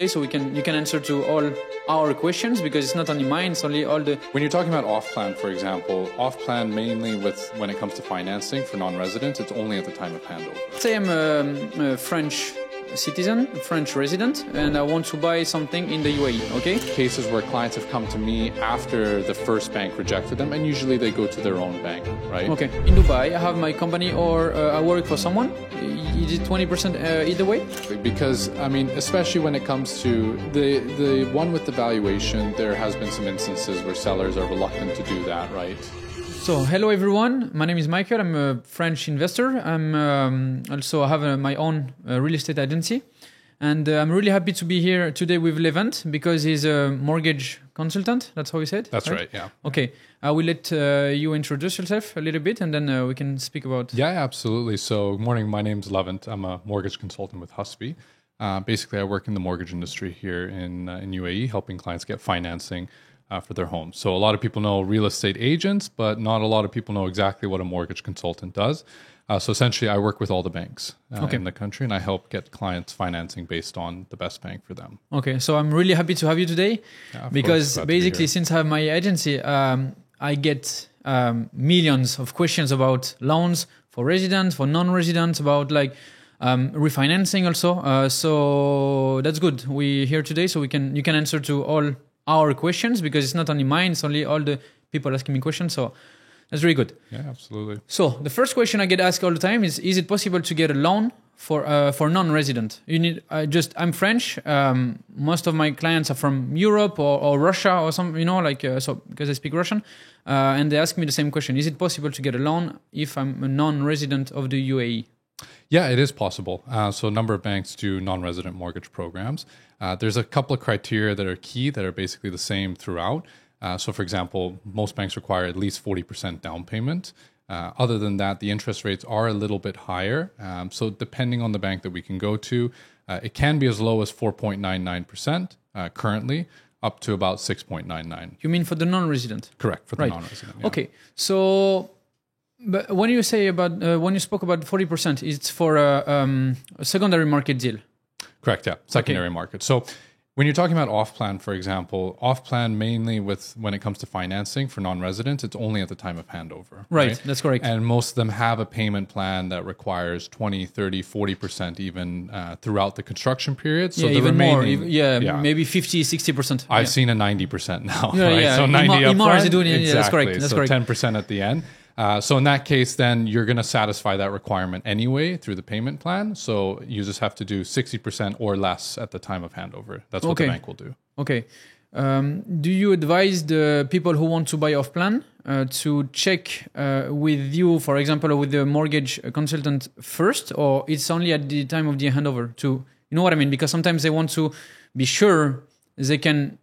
So you can answer to all our questions because it's not only mine, it's only all the... When you're talking about off-plan, for example, off-plan mainly when it comes to financing for non-residents, it's only at the time of handover. Say I'm a French citizen, a French resident, and I want to buy something in the UAE, okay? Cases where clients have come to me after the first bank rejected them, and usually they go to their own bank, right? Okay. In Dubai, I have my company or I work for someone. Is it 20% either way? Because, I mean, especially when it comes to the one with the valuation, there has been some instances where sellers are reluctant to do that, right? So, hello everyone. My name is Mickael. I'm a French investor. I'm also I have my own real estate agency, and I'm really happy to be here today with Levent because he's a mortgage consultant. That's how you said? That's right. Yeah. Okay. I will let you introduce yourself a little bit, and then we can speak about. Yeah, absolutely. So, good morning. My name's Levent. I'm a mortgage consultant with Husby. Basically, I work in the mortgage industry here in UAE, helping clients get financing for their homes. So a lot of people know real estate agents, but not a lot of people know exactly what a mortgage consultant does. So essentially, I work with all the banks in the country, and I help get clients financing based on the best bank for them. Okay, so I'm really happy to have you today because basically, since I have my agency, I get millions of questions about loans for residents, for non-residents, about like refinancing also. So that's good. We're here today, so you can answer to all our questions because it's not only mine, it's only all the people asking me questions. So that's really good. Yeah, absolutely. So the first question I get asked all the time is it possible to get a loan for non-resident? You need I'm French. Most of my clients are from Europe or Russia or some, so because I speak Russian, and they ask me the same question. Is it possible to get a loan if I'm a non-resident of the UAE? Yeah, it is possible. So a number of banks do non-resident mortgage programs. There's a couple of criteria that are key that are basically the same throughout. So for example, most banks require at least 40% down payment. Other than that, the interest rates are a little bit higher. So depending on the bank that we can go to, it can be as low as 4.99% currently, up to about 6.99. You mean for the non-resident? Correct, for the non-resident. Yeah. Okay, so... But when you say about when you spoke about 40%, it's for a secondary market deal. Correct. Yeah, secondary market. So when you're talking about off-plan, for example, off-plan mainly when it comes to financing for non-residents, it's only at the time of handover. Right. That's correct. And most of them have a payment plan that requires 20, 30, 40% even throughout the construction period. So even more. Maybe 50, 60%. I've seen a 90% now. Yeah, right? yeah. So 90 Imar is doing it. Exactly. Yeah, that's correct. That's so correct. 10% at the end. So in that case, then you're going to satisfy that requirement anyway through the payment plan. So you just have to do 60% or less at the time of handover. That's what the bank will do. Okay. Do you advise the people who want to buy off plan to check with you, for example, with the mortgage consultant first, or it's only at the time of the handover? You know what I mean? Because sometimes they want to be sure they can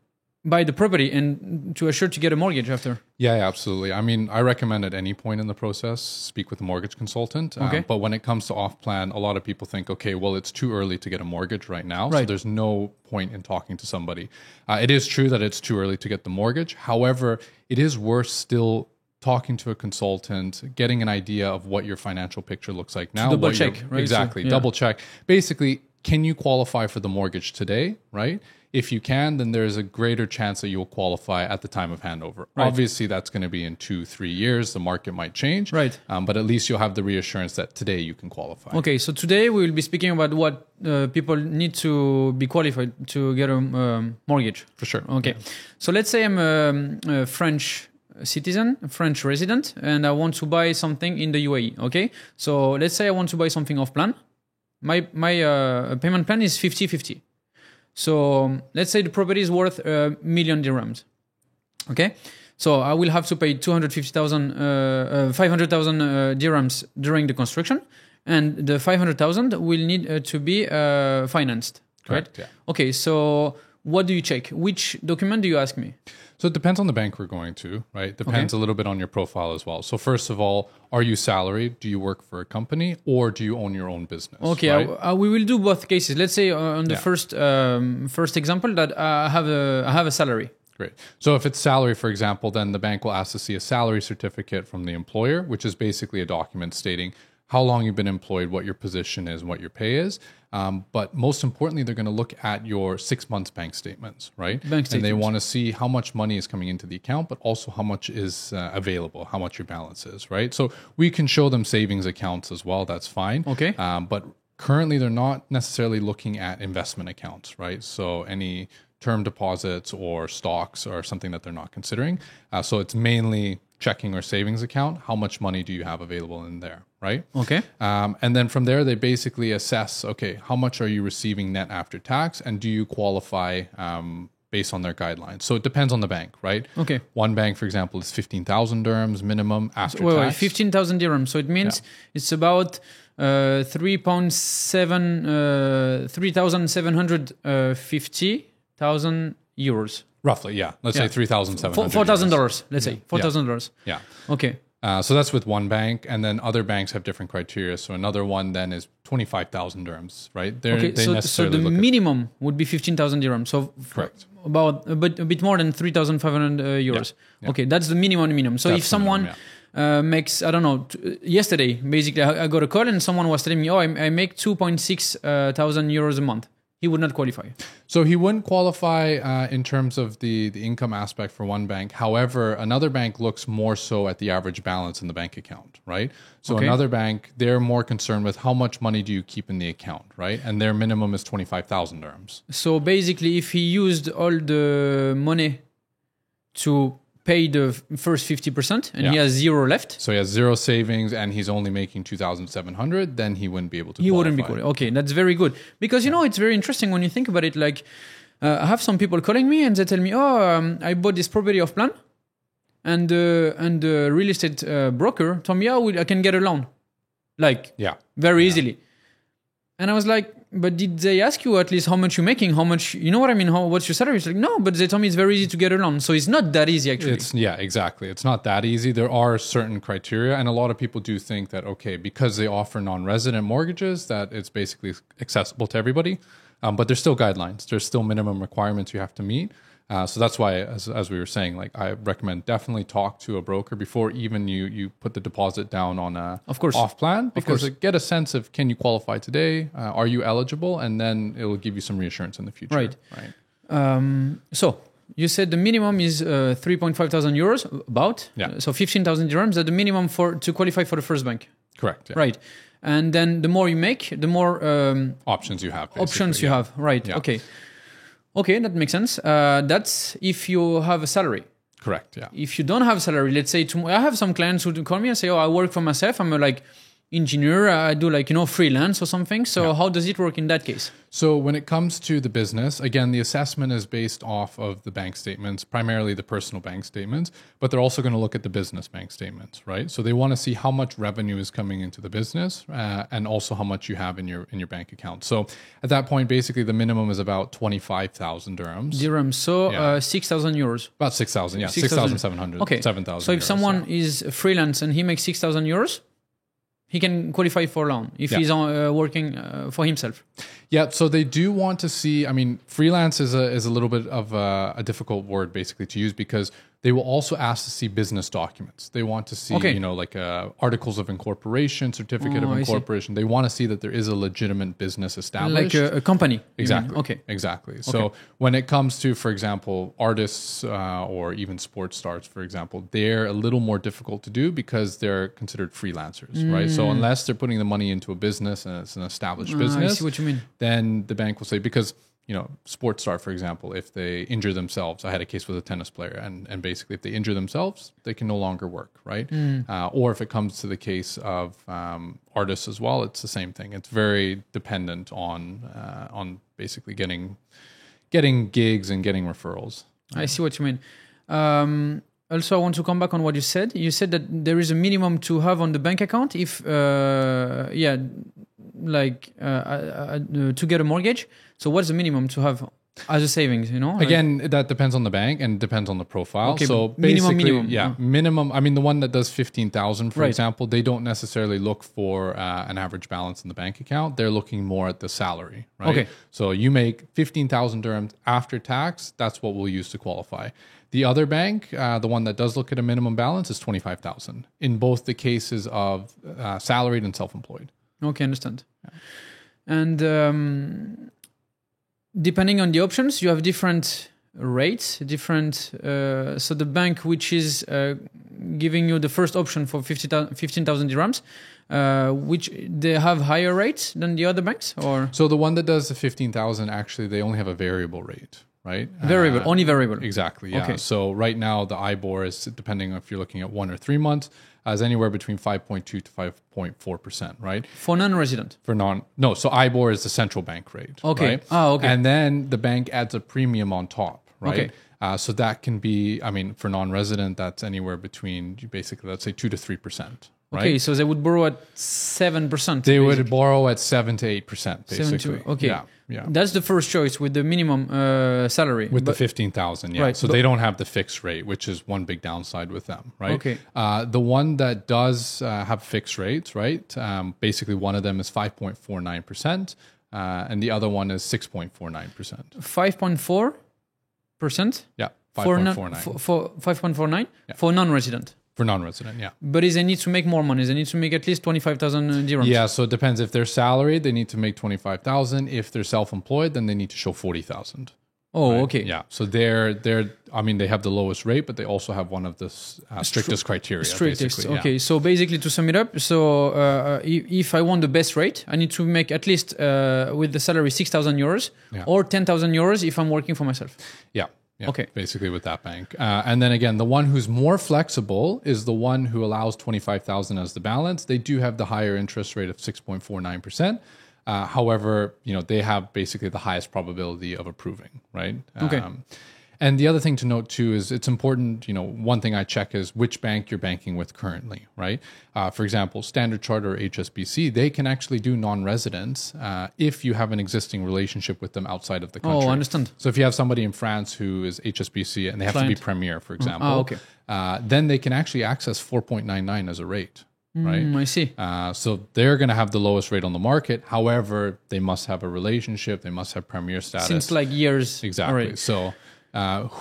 buy the property and to assure to get a mortgage after. Yeah, absolutely. I mean, I recommend at any point in the process, speak with a mortgage consultant. But when it comes to off-plan, a lot of people think, okay, well, it's too early to get a mortgage right now. Right. So there's no point in talking to somebody. It is true that it's too early to get the mortgage. However, it is worth still talking to a consultant, getting an idea of what your financial picture looks like now. Double check, right? Exactly. So, double check. Basically, can you qualify for the mortgage today, right? If you can, then there's a greater chance that you will qualify at the time of handover. Right. Obviously, that's going to be in 2-3 years. The market might change. Right. But at least you'll have the reassurance that today you can qualify. Okay, so today we will be speaking about what people need to be qualified to get a mortgage. For sure. Okay. Yeah. So let's say I'm a French citizen, a French resident, and I want to buy something in the UAE. Okay. So let's say I want to buy something off plan. My payment plan is 50-50. So let's say the property is worth 1 million dirhams. Okay, so I will have to pay 500,000 dirhams during the construction, and the 500,000 will need to be financed. Correct. Right? Yeah. Okay, so what do you check? Which document do you ask me? So it depends on the bank we're going to, right? Depends a little bit on your profile as well. So first of all, are you salaried? Do you work for a company or do you own your own business? Okay, right? We will do both cases. Let's say on the first example that I have a salary. Great. So if it's salary, for example, then the bank will ask to see a salary certificate from the employer, which is basically a document stating how long you've been employed, what your position is, what your pay is. But most importantly, they're going to look at your 6 months bank statements, right? Bank statements. And they want to see how much money is coming into the account, but also how much is available, how much your balance is, right? So we can show them savings accounts as well. That's fine. Okay. But currently, they're not necessarily looking at investment accounts, right? So any term deposits or stocks are something that they're not considering. So it's mainly checking or savings account. How much money do you have available in there, right? Okay. And then from there, they basically assess, okay, how much are you receiving net after tax, and do you qualify based on their guidelines? So it depends on the bank, right? Okay. One bank, for example, is 15,000 dirhams minimum after tax. Wait, 15,000 dirhams. So it means it's about 3,750,000 euros. Roughly, yeah. Let's say $3,700. $4,000. Let's say $4,000. Yeah. Okay. So that's with one bank, and then other banks have different criteria. So another one then is 25,000 dirhams, right? So the minimum would be 15,000 dirhams. So correct. About a bit more than 3,500 euros. Yeah. Okay, that's the minimum. So that's if someone makes, I don't know, yesterday, basically, I got a call and someone was telling me, I make 2.6 thousand euros a month. He would not qualify. So he wouldn't qualify in terms of the income aspect for one bank. However, another bank looks more so at the average balance in the bank account, right? So another bank, they're more concerned with how much money do you keep in the account, right? And their minimum is 25,000 dirhams. So basically, if he used all the money to pay the first 50% and he has zero left. So he has zero savings and he's only making 2,700, then he wouldn't be able to qualify. He wouldn't be qualified. Okay, that's very good. Because, it's very interesting when you think about it. Like, I have some people calling me and they tell me, I bought this property off plan. And the real estate broker told me, I can get a loan. Like, very easily. And I was like, but did they ask you at least how much you're making? How much, you know what I mean? What's your salary? It's like, no, but they told me it's very easy to get a loan. So it's not that easy, actually. Exactly. It's not that easy. There are certain criteria. And a lot of people do think that, okay, because they offer non-resident mortgages, that it's basically accessible to everybody. But there's still guidelines. There's still minimum requirements you have to meet. So that's why, as we were saying, like I recommend definitely talk to a broker before even you put the deposit down on a off plan, because get a sense of, can you qualify today? Are you eligible? And then it will give you some reassurance in the future. Right. So you said the minimum is 3.5 thousand euros, about. Yeah. So 15,000 dirhams. That's the minimum to qualify for the first bank. Correct. Yeah. Right. And then the more you make, the more options you have. Have. Right. Yeah. Okay, that makes sense. That's if you have a salary. Correct, yeah. If you don't have a salary, let's say, I have some clients who call me and say, I work for myself. I'm a engineer. I do freelance or something. So how does it work in that case? So when it comes to the business, again, the assessment is based off of the bank statements, primarily the personal bank statements, but they're also going to look at the business bank statements, right? So they want to see how much revenue is coming into the business and also how much you have in your bank account. So at that point, basically the minimum is about 25,000 dirhams. So 6,000 euros. About 6,000, yeah. 6,700. Okay. 7,000. So if someone is freelance and he makes 6,000 euros, he can qualify for a loan if he's working for himself. Yeah, so they do want to see, freelance is a little bit of a difficult word basically to use, because they will also ask to see business documents. They want to see, articles of incorporation, certificate of incorporation. They want to see that there is a legitimate business established. Like a company. Exactly. Okay. Exactly. So when it comes to, for example, artists or even sports stars, for example, they're a little more difficult to do because they're considered freelancers, right? So unless they're putting the money into a business and it's an established business, I see what you mean. Then the bank will say, because sports star, for example, if they injure themselves, I had a case with a tennis player, and basically if they injure themselves, they can no longer work, right? Or if it comes to the case of artists as well, it's the same thing. It's very dependent on basically getting gigs and getting referrals. I see what you mean. Also, I want to come back on what you said. You said that there is a minimum to have on the bank account if, to get a mortgage. So what's the minimum to have as a savings, you know? Again, that depends on the bank and depends on the profile. Okay, so basically, minimum. yeah, minimum. I mean, the one that does 15,000, for Right. example, they don't necessarily look for an average balance in the bank account. They're looking more at the salary, right? Okay. So you make 15,000 dirhams after tax. That's what we'll use to qualify. The other bank, the one that does look at a minimum balance, is 25,000 in both the cases of salaried and self-employed. Okay, understand. And depending on the options, you have different rates, so the bank which is giving you the first option for 15,000 dirhams, which they have higher rates than the other banks, or? So the one that does the 15,000, actually, they only have a variable rate. Right? Variable, only variable. Exactly, yeah. Okay. So right now, the IBOR is, depending if you're looking at 1 or 3 months, is anywhere between 5.2 to 5.4%, right? For non-resident? So IBOR is the central bank rate. Okay. Right? Okay. And then the bank adds a premium on top, right? Okay. So that can be, I mean, for non-resident, that's anywhere between, basically, let's say 2 to 3%. Right? Okay, so they would borrow at 7%. They would borrow at 7 to 8%, basically. Okay. Yeah. That's the first choice with the minimum salary. With the 15,000, yeah. Right, so they don't have the fixed rate, which is one big downside with them, right? Okay. The one that does have fixed rates, right? Basically, one of them is 5.49%, and the other one is 6.49%. 5.4%? Yeah, 5.49. For 5.49? Yeah. For non-resident? For non-resident, yeah. But they need to make more money. They need to make at least 25,000 dirhams. Yeah, so it depends. If they're salaried, they need to make 25,000. If they're self-employed, then they need to show 40,000. Oh, right? okay. Yeah, so they're. I mean, they have the lowest rate, but they also have one of the strictest criteria. Strictest. Basically, okay. Yeah. So basically, to sum it up, if I want the best rate, I need to make at least with the salary 6,000 euros or 10,000 euros if I'm working for myself. Yeah. Yeah, okay. Basically with that bank. And then again, the one who's more flexible is the one who allows 25,000 as the balance. They do have the higher interest rate of 6.49%. However, they have basically the highest probability of approving, right? Okay. And the other thing to note too is it's important, one thing I check is which bank you're banking with currently, right? For example, Standard Chartered or HSBC, they can actually do non-residents if you have an existing relationship with them outside of the country. Oh, I understand. So if you have somebody in France who is HSBC and they have to be Premier, for example, okay. Then they can actually access 4.99 as a rate. Right. I see. So they're going to have the lowest rate on the market. However, they must have a relationship. They must have Premier status. Since like years. Exactly. Already. So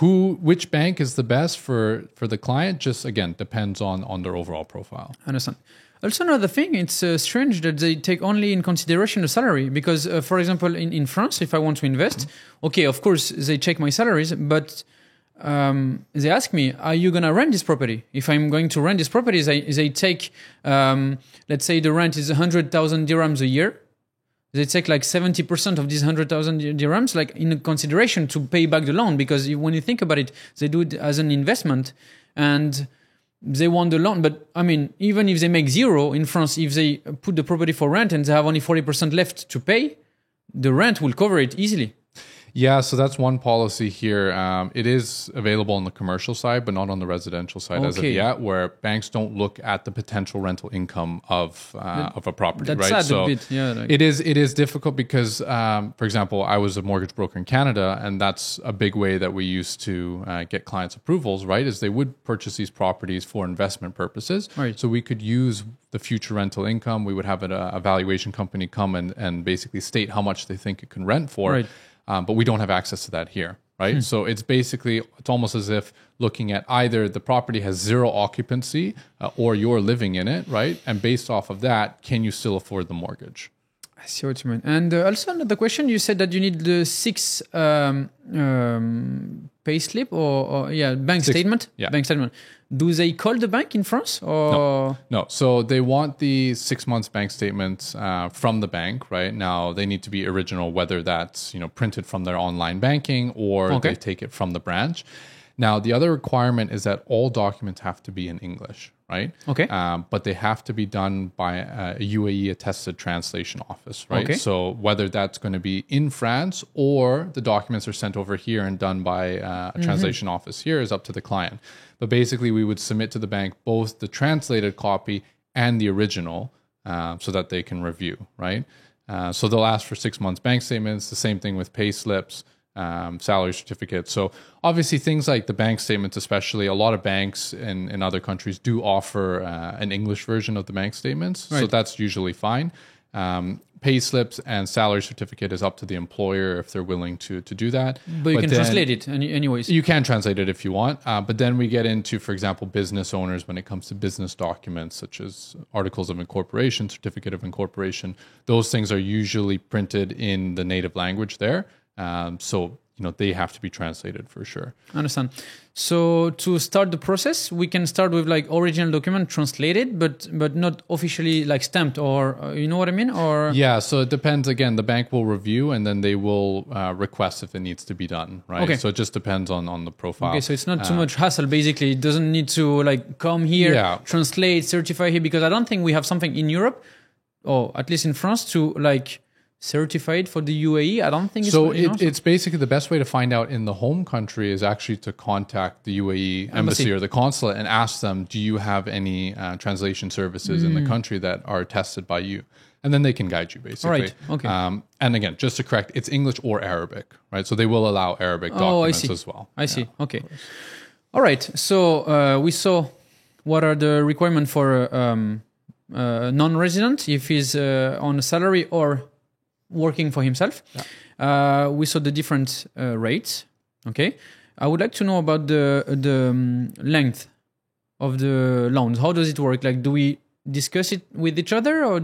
which bank is the best for the client just, again, depends on their overall profile. I understand. Also, another thing, it's strange that they take only in consideration the salary because, for example, in France, if I want to invest, okay, of course, they check my salaries, but they ask me, are you going to rent this property? If I'm going to rent this property, they take, let's say the rent is 100,000 dirhams a year. They take like 70% of these 100,000 dirhams like in consideration to pay back the loan because when you think about it, they do it as an investment and they want the loan. But I mean, even if they make zero in France, if they put the property for rent and they have only 40% left to pay, the rent will cover it easily. Yeah, so that's one policy here. It is available on the commercial side, but not on the residential side as of yet, where banks don't look at the potential rental income of a property, that's right? Sad so a bit. Yeah, like. It is difficult because, for example, I was a mortgage broker in Canada, and that's a big way that we used to get clients' approvals, right? Is they would purchase these properties for investment purposes. Right. So we could use the future rental income. We would have a valuation company come and basically state how much they think it can rent for. Right. But we don't have access to that here, right? So it's almost as if looking at either the property has zero occupancy or you're living in it, right? And based off of that, can you still afford the mortgage? I see what you mean. And also another question, you said that you need the 6 pay slip or bank statement. Yeah. Bank statement. Do they call the bank in France or no? So they want the 6 months bank statements from the bank, right? Now they need to be original, whether that's printed from their online banking or they take it from the branch. Now the other requirement is that all documents have to be in English, right? Okay. But they have to be done by a UAE attested translation office, right? Okay. So whether that's going to be in France or the documents are sent over here and done by a translation office here is up to the client. But basically, we would submit to the bank both the translated copy and the original so that they can review, right? So they'll ask for 6 months bank statements, the same thing with pay slips. salary certificate. So obviously things like the bank statements, especially a lot of banks in other countries do offer an English version of the bank statements. Right. So that's usually fine. Pay slips and salary certificate is up to the employer if they're willing to do that. But you can translate it anyways. You can translate it if you want. But then we get into, for example, business owners when it comes to business documents such as articles of incorporation, certificate of incorporation. Those things are usually printed in the native language there. So they have to be translated for sure. I understand. So to start the process, we can start with like original document translated, but not officially like stamped, or you know what I mean? Or yeah, so it depends. Again, the bank will review and then they will request if it needs to be done, right? Okay. So it just depends on the profile. Okay, so it's not too much hassle. Basically, it doesn't need to like come here, translate, certify here, because I don't think we have something in Europe, or at least in France, to like certified for the UAE. I don't think so. It's basically the best way to find out in the home country is actually to contact the UAE embassy or the consulate and ask them, do you have any translation services in the country that are tested by you? And then they can guide you basically. Right. Okay. And again, just to correct, it's English or Arabic, right? So they will allow Arabic documents as well. I see. Okay. All right. So we saw what are the requirements for non-resident if he's on a salary or working for himself. We saw the different rates. Okay, I would like to know about the length of the loans. How does it work? Like, do we discuss it with each other, or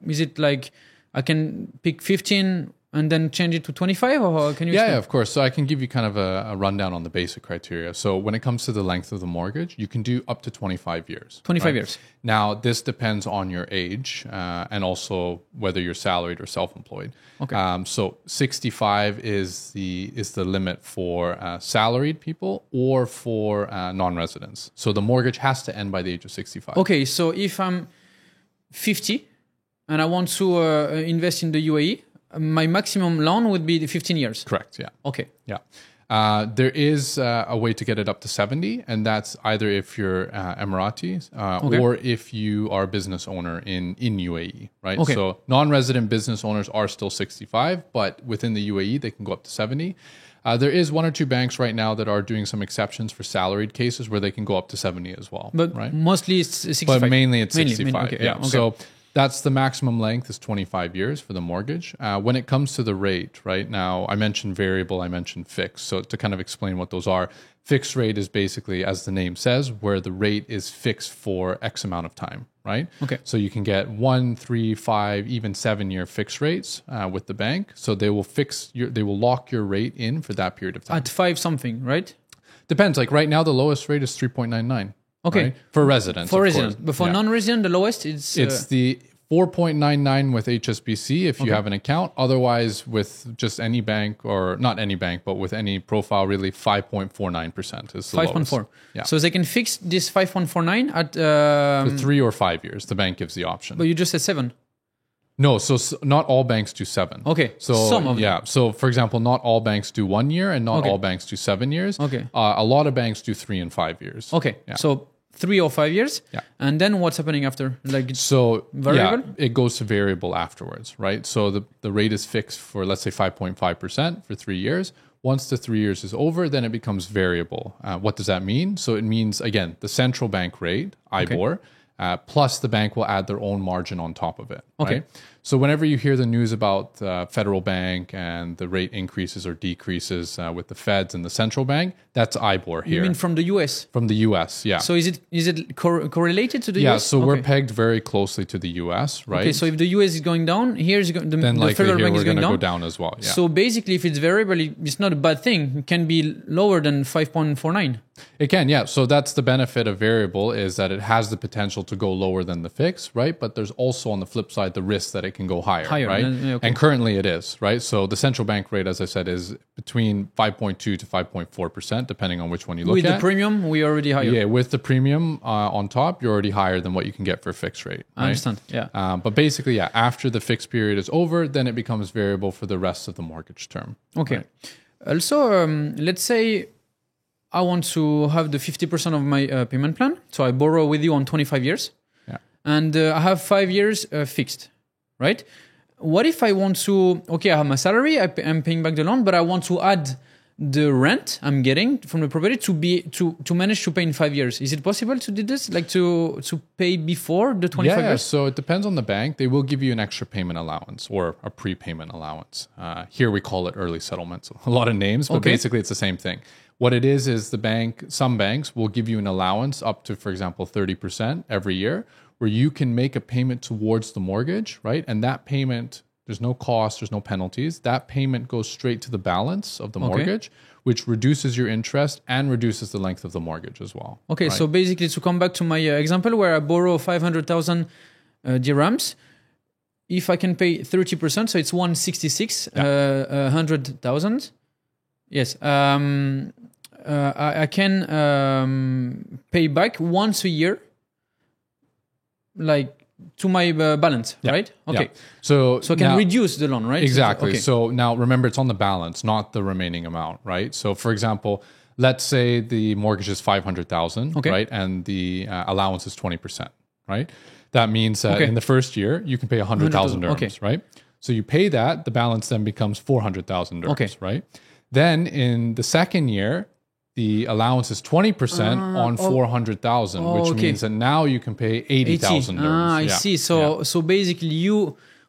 is it like I can pick 15 and then change it to 25, or can you? Yeah, of course. So I can give you kind of a rundown on the basic criteria. So when it comes to the length of the mortgage, you can do up to 25 years. 25 years. Now, this depends on your age and also whether you're salaried or self-employed. Okay. So 65 is the limit for salaried people or for non-residents. So the mortgage has to end by the age of 65. Okay, so if I'm 50 and I want to invest in the UAE, my maximum loan would be the 15 years. Correct, yeah. Okay. Yeah. There is a way to get it up to 70, and that's either if you're Emiratis or if you are a business owner in UAE, right? Okay. So non-resident business owners are still 65, but within the UAE, they can go up to 70. There is one or two banks right now that are doing some exceptions for salaried cases where they can go up to 70 as well. But right? mostly it's 65. But mainly it's 65. Okay, yeah. Okay. So that's the maximum length is 25 years for the mortgage. When it comes to the rate, right now, I mentioned variable, I mentioned fixed. So to kind of explain what those are, fixed rate is basically, as the name says, where the rate is fixed for X amount of time, right? Okay. So you can get 1, 3, 5, even 7-year fixed rates with the bank. So they will lock your rate in for that period of time. At 5 something, right? Depends. Like right now, the lowest rate is 3.99. Okay. Right? For residents. For residents. But for non-resident, the lowest is... It's the 4.99 with HSBC if you have an account. Otherwise, with just any bank, or not any bank, but with any profile, really 5.49% is the 5.4. lowest. Yeah. So they can fix this 5.49 at... for 3 or 5 years. The bank gives the option. But you just said 7. No, so not all banks do 7. Okay, so some of them. Yeah, so for example, not all banks do 1 year and not all banks do 7 years. Okay. A lot of banks do 3 and 5 years. Okay, so 3 or 5 years. Yeah. And then what's happening after? Like so variable? Yeah, it goes to variable afterwards, right? So the rate is fixed for, let's say, 5.5% for 3 years. Once the 3 years is over, then it becomes variable. What does that mean? So it means, again, the central bank rate, IBOR, plus the bank will add their own margin on top of it. Okay. Right? So whenever you hear the news about federal bank and the rate increases or decreases with the feds and the central bank, that's IBOR here. You mean from the US? From the US, yeah. So is it correlated to the US? Yeah, so we're pegged very closely to the US, right? Okay, so if the US is going down, then the federal bank is going down. Go down as well. Yeah. So basically, if it's variable, it's not a bad thing. It can be lower than 5.49. It can, yeah. So that's the benefit of variable, is that it has the potential to go lower than the fixed, right? But there's also on the flip side the risk that it can go higher, right? And currently it is, right? So the central bank rate, as I said, is between 5.2 to 5.4%, depending on which one you look at. With the premium, we're already higher. Yeah, with the premium on top, you're already higher than what you can get for a fixed rate. Right? I understand, yeah. But basically, yeah, after the fixed period is over, then it becomes variable for the rest of the mortgage term. Okay. Right? Also, let's say I want to have the 50% of my payment plan. So I borrow with you on 25 years. Yeah. And I have 5 years fixed, right? what if I want to? Okay, I have my salary. I'm paying back the loan, but I want to add the rent I'm getting from the property to manage to pay in 5 years. Is it possible to do this? Like to pay before the 25 years? So it depends on the bank. They will give you an extra payment allowance or a prepayment allowance. Here we call it early settlements. A lot of names, but basically it's the same thing. What it is some banks will give you an allowance up to, for example, 30% every year, where you can make a payment towards the mortgage, right? And that payment, there's no cost, there's no penalties. That payment goes straight to the balance of the mortgage, which reduces your interest and reduces the length of the mortgage as well. Okay, right? So basically, to come back to my example where I borrow 500,000 dirhams, if I can pay 30%, so it's 100,000. Yes, I can pay back once a year, like to my balance, right? Okay. Yeah. So I can reduce the loan, right? Exactly. So now remember, it's on the balance, not the remaining amount, right? So for example, let's say the mortgage is 500,000, right? And the allowance is 20%, right? That means in the first year, you can pay 100,000 dirhams, right? So you pay that, the balance then becomes 400,000 dirhams, right? Then in the second year, the allowance is 20% on 400,000, which means that now you can pay 80,000 dirhams. I see. So basically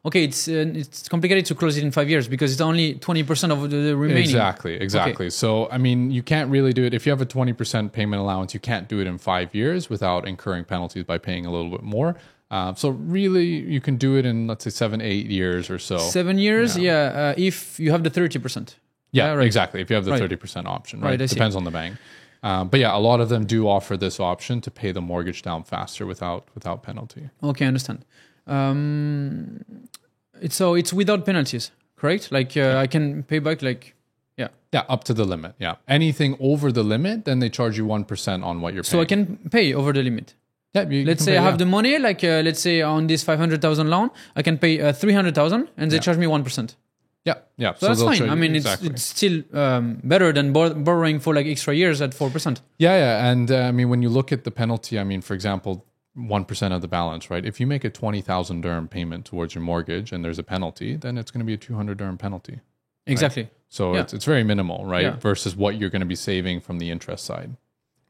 it's complicated to close it in 5 years because it's only 20% of the remaining. Exactly. Okay. So, I mean, you can't really do it. If you have a 20% payment allowance, you can't do it in 5 years without incurring penalties by paying a little bit more. So really, you can do it in, let's say, 7-8 years or so. 7 years, if you have the 30%. Yeah, right. Exactly. If you have the 30% option, right? Depends on the bank. But yeah, a lot of them do offer this option to pay the mortgage down faster without penalty. Okay, I understand. It's without penalties, correct? Like I can pay back Yeah, up to the limit. Yeah. Anything over the limit, then they charge you 1% on what you're paying. So I can pay over the limit. Yeah, let's say I have the money, let's say on this 500,000 loan, I can pay 300,000 and they charge me 1%. Yeah. So that's fine. I mean, it's still better than borrowing for like extra years at 4%. Yeah. And I mean, when you look at the penalty, I mean, for example, 1% of the balance, right? If you make a 20,000 dirham payment towards your mortgage and there's a penalty, then it's going to be a 200 dirham penalty. Exactly. Right? So it's very minimal, right? Versus what you're going to be saving from the interest side,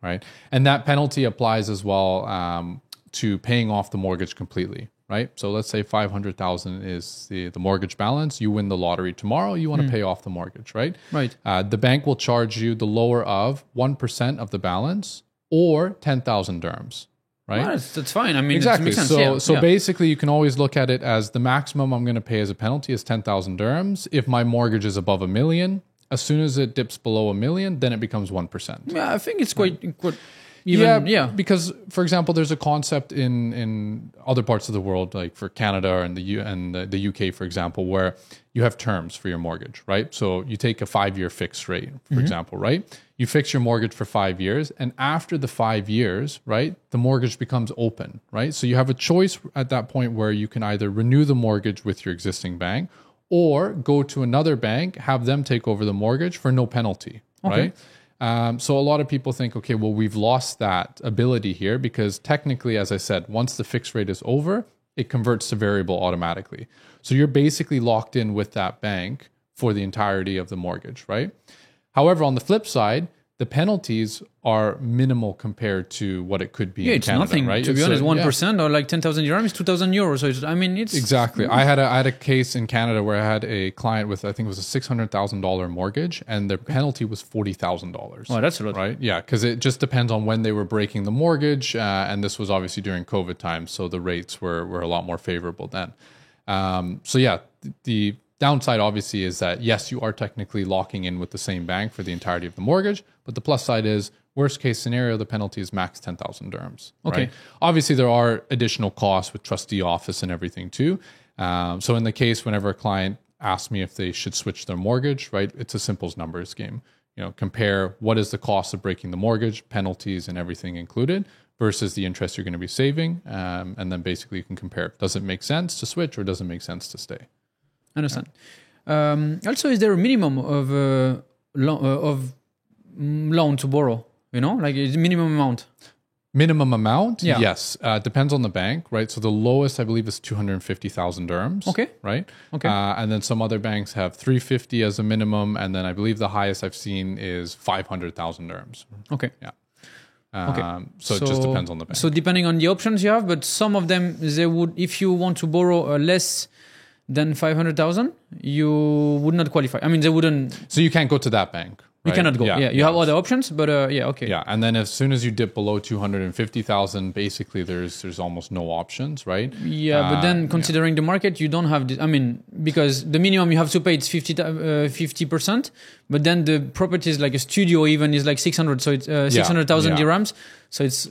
right? And that penalty applies as well to paying off the mortgage completely, right? So let's say 500,000 is the mortgage balance. You win the lottery tomorrow. You want to pay off the mortgage, right? Right. The bank will charge you the lower of 1% of the balance or 10,000 dirhams, right? Well, that's fine. I mean, exactly. It makes sense. So basically, you can always look at it as the maximum I'm going to pay as a penalty is 10,000 dirhams. If my mortgage is above $1 million, as soon as it dips below $1 million, then it becomes 1%. Yeah, I think it's quite because for example, there's a concept in other parts of the world, like for Canada and the UK, for example, where you have terms for your mortgage, right? So you take a 5-year fixed rate, for example, right? You fix your mortgage for 5 years, and after the 5 years, right, the mortgage becomes open, right? So you have a choice at that point where you can either renew the mortgage with your existing bank or go to another bank, have them take over the mortgage for no penalty, right? So a lot of people think, okay, well, we've lost that ability here because technically, as I said, once the fixed rate is over, it converts to variable automatically. So you're basically locked in with that bank for the entirety of the mortgage, right? However, on the flip side, the penalties are minimal compared to what it could be in Canada, nothing, right? To be honest, 1% or like 10,000 dirhams, 2,000 euros. So it's exactly. I had a case in Canada where I had a client with, I think it was a $600,000 mortgage, and their penalty was $40,000. Oh, that's a lot, right? Yeah, because it just depends on when they were breaking the mortgage, and this was obviously during COVID times, so the rates were a lot more favorable then. The downside obviously is that yes, you are technically locking in with the same bank for the entirety of the mortgage, but the plus side is worst case scenario, the penalty is max 10,000 dirhams. Okay. Right? Obviously, there are additional costs with trustee office and everything too. So in the case, whenever a client asks me if they should switch their mortgage, right, it's a simple numbers game. You know, compare what is the cost of breaking the mortgage, penalties and everything included, versus the interest you're going to be saving, and then basically you can compare. Does it make sense to switch or does it make sense to stay? Understand. Also, is there a minimum of loan to borrow? You know, like a minimum amount? Minimum amount, Yeah. yes. Depends on the bank, right? So the lowest, I believe, is 250,000 dirhams. Okay. Right? Okay. And then some other banks have 350 as a minimum. And then I believe the highest I've seen is 500,000 dirhams. Okay. Yeah. Okay. So it just depends on the bank. So depending on the options you have, but some of them, they would, if you want to borrow less than 500,000, you would not qualify. I mean, they wouldn't. So you can't go to that bank. You right? cannot go. Yeah, you have other options, but okay. Yeah, and then as soon as you dip below 250,000, basically there's almost no options, right? Yeah, but then considering the market, you don't have. I mean, because the minimum you have to pay is 50%, but then the property is like a studio even is like 600, so it's 600,000 dirhams. So it's.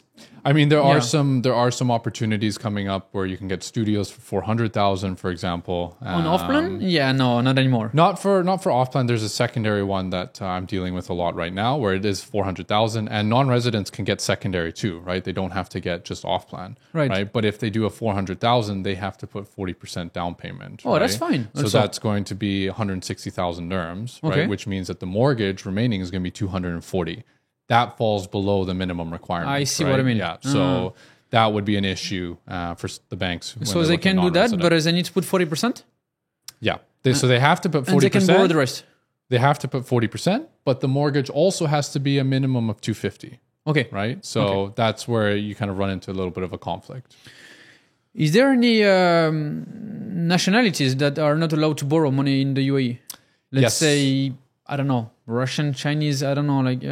I mean, there are some opportunities coming up where you can get studios for 400,000, for example. On off plan? Yeah, no, not anymore. Not for off plan. There's a secondary one that I'm dealing with a lot right now, where it is 400,000, and non-residents can get secondary too, right? They don't have to get just off plan, right? But if they do a 400,000, they have to put 40% down payment. Oh, right? That's fine. So that's going to be 160,000 dirhams, right? Which means that the mortgage remaining is going to be 240. That falls below the minimum requirement. I see what I mean. Yeah, so that would be an issue for the banks. So they can do that, but they need to put 40%? Yeah. So they have to put 40%. And they can borrow the rest? They have to put 40%, but the mortgage also has to be a minimum of 250. Okay. Right? So that's where you kind of run into a little bit of a conflict. Is there any nationalities that are not allowed to borrow money in the UAE? Let's say, I don't know, Russian, Chinese, I don't know, like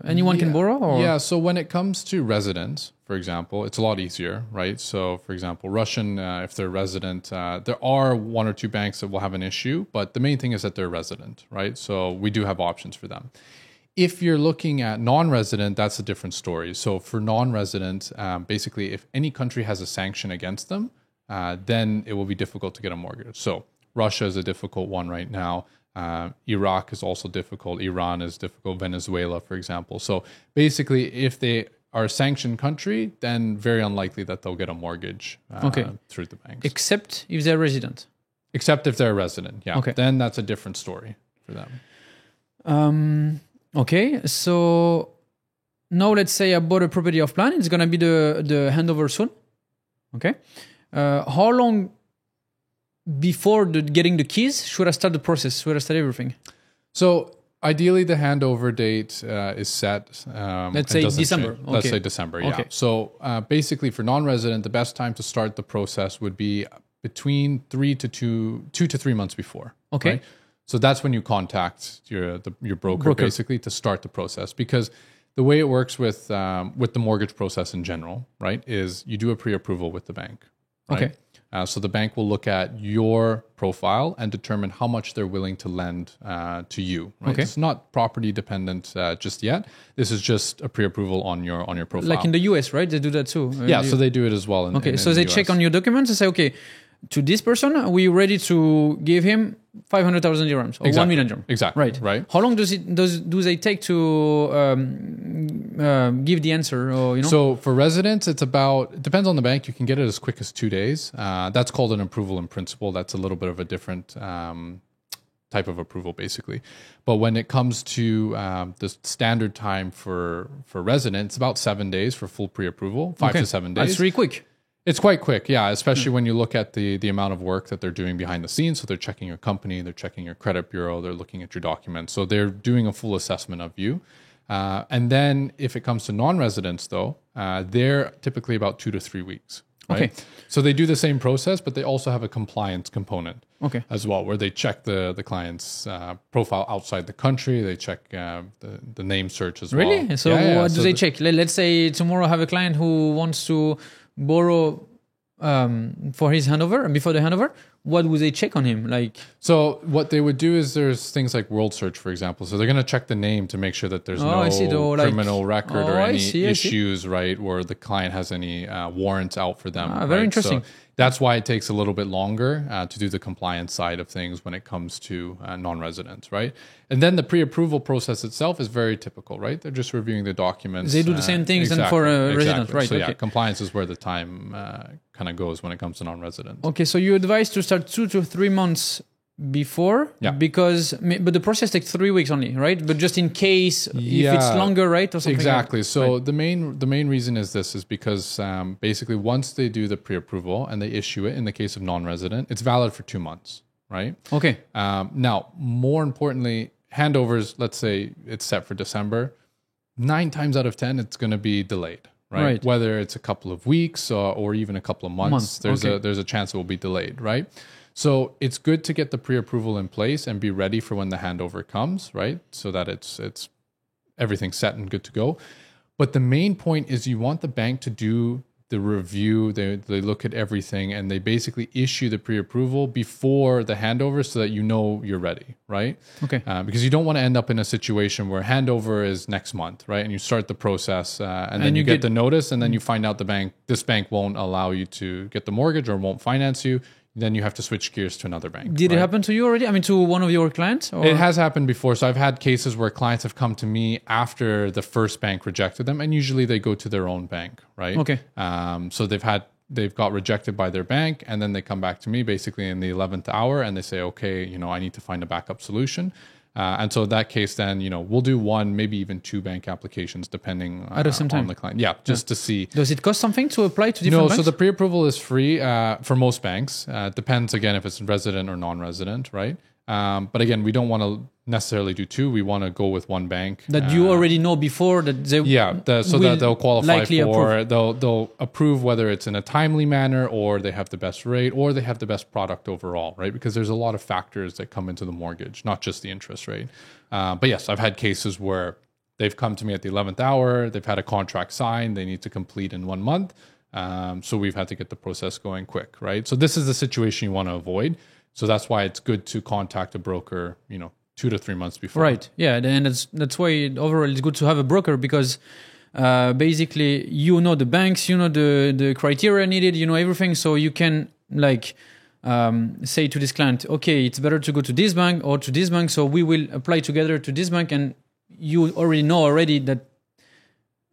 anyone can borrow? Or? Yeah, so when it comes to residents, for example, it's a lot easier, right? So, for example, Russian, if they're resident, there are one or two banks that will have an issue, but the main thing is that they're resident, right? So we do have options for them. If you're looking at non-resident, that's a different story. So for non-resident, basically, if any country has a sanction against them, then it will be difficult to get a mortgage. So Russia is a difficult one right now. Iraq is also difficult. Iran is difficult. Venezuela, for example. So basically, if they are a sanctioned country, then very unlikely that they'll get a mortgage through the banks. Except if they're resident. Except if they're a resident, yeah. Okay. Then that's a different story for them. Okay, so now let's say I bought a property off plan. It's going to be the handover soon. Okay. How long before getting the keys should I start the process? Should I start everything? So ideally, the handover date is set. Let's say December. Okay. Let's say December, yeah. Okay. So basically, for non-resident, the best time to start the process would be between 2 to 3 months before. Okay. Right? So that's when you contact your broker basically to start the process, because the way it works with the mortgage process in general, right, is you do a pre-approval with the bank. Right? Okay. So the bank will look at your profile and determine how much they're willing to lend to you. Right? Okay. It's not property dependent just yet. This is just a pre-approval on your profile. Like in the US, right? They do that too. Yeah, so they do it as well. So they check on your documents and say, okay, to this person, we're ready to give him 500,000 dirhams or 1 million dirhams. Exactly. Right. How long do they take to give the answer? Or, you know? So for residents, it depends on the bank. You can get it as quick as 2 days. That's called an approval in principle. That's a little bit of a different type of approval, basically. But when it comes to the standard time for residents, about 7 days for full pre-approval, 5 to 7 days. That's really quick. It's quite quick, yeah, especially when you look at the amount of work that they're doing behind the scenes. So they're checking your company, they're checking your credit bureau, they're looking at your documents. So they're doing a full assessment of you. And then if it comes to non-residents, though, they're typically about 2 to 3 weeks. Right? Okay. So they do the same process, but they also have a compliance component as well, where they check the client's profile outside the country. They check the name search as well. Really? So what do they check? Let's say tomorrow I have a client who wants to borrow for his handover, and before the handover, what would they check on him? So what they would do is there's things like world search, for example. So they're going to check the name to make sure that there's no criminal record or any issues, right, where the client has any warrants out for them. Very interesting. So that's why it takes a little bit longer to do the compliance side of things when it comes to non-residents, right? And then the pre-approval process itself is very typical, right? They're just reviewing the documents. They do the same things than for a resident, right? So yeah, compliance is where the time kind of goes when it comes to non-residents. Okay, so you advise to start 2 to 3 months before, Yeah. but the process takes 3 weeks only, right? But just in case, if it's longer, right, or something. Exactly. Like, so right. the main reason is because basically once they do the pre-approval and they issue it, in the case of non-resident, it's valid for 2 months, right? Okay. Now, more importantly, handovers. Let's say it's set for December. 9 times out of 10, it's going to be delayed. Right? Whether it's a couple of weeks or even a couple of months, there's a chance it will be delayed, right? So it's good to get the pre-approval in place and be ready for when the handover comes, right? So that it's everything's set and good to go. But the main point is you want the bank to do the review. They look at everything and they basically issue the pre-approval before the handover so that you know you're ready, right? Okay. Because you don't want to end up in a situation where handover is next month, right? And you start the process and then you get the notice and then you find out this bank won't allow you to get the mortgage or won't finance you. Then you have to switch gears to another bank. Did it happen to you already? I mean, to one of your clients? Or? It has happened before. So I've had cases where clients have come to me after the first bank rejected them, and usually they go to their own bank, right? Okay. So they've got rejected by their bank, and then they come back to me basically in the 11th hour, and they say, okay, I need to find a backup solution. And so in that case, then, we'll do 1, maybe even 2 bank applications depending on the client. Yeah, just to see. Does it cost something to apply to different banks? No, so the pre-approval is free for most banks. Depends, again, if it's resident or non-resident, right? But again, we don't want to necessarily do 2. We want to go with 1 bank. That you already know before that they so that they'll qualify for, approve. They'll approve whether it's in a timely manner or they have the best rate or they have the best product overall, right? Because there's a lot of factors that come into the mortgage, not just the interest rate. But yes, I've had cases where they've come to me at the 11th hour, they've had a contract signed, they need to complete in 1 month. So we've had to get the process going quick, right? So this is the situation you want to avoid. So that's why it's good to contact a broker, 2 to 3 months before. Right. Yeah. And that's why overall it's good to have a broker because basically the banks, the criteria needed, everything. So you can say to this client, okay, it's better to go to this bank or to this bank. So we will apply together to this bank, and you already know that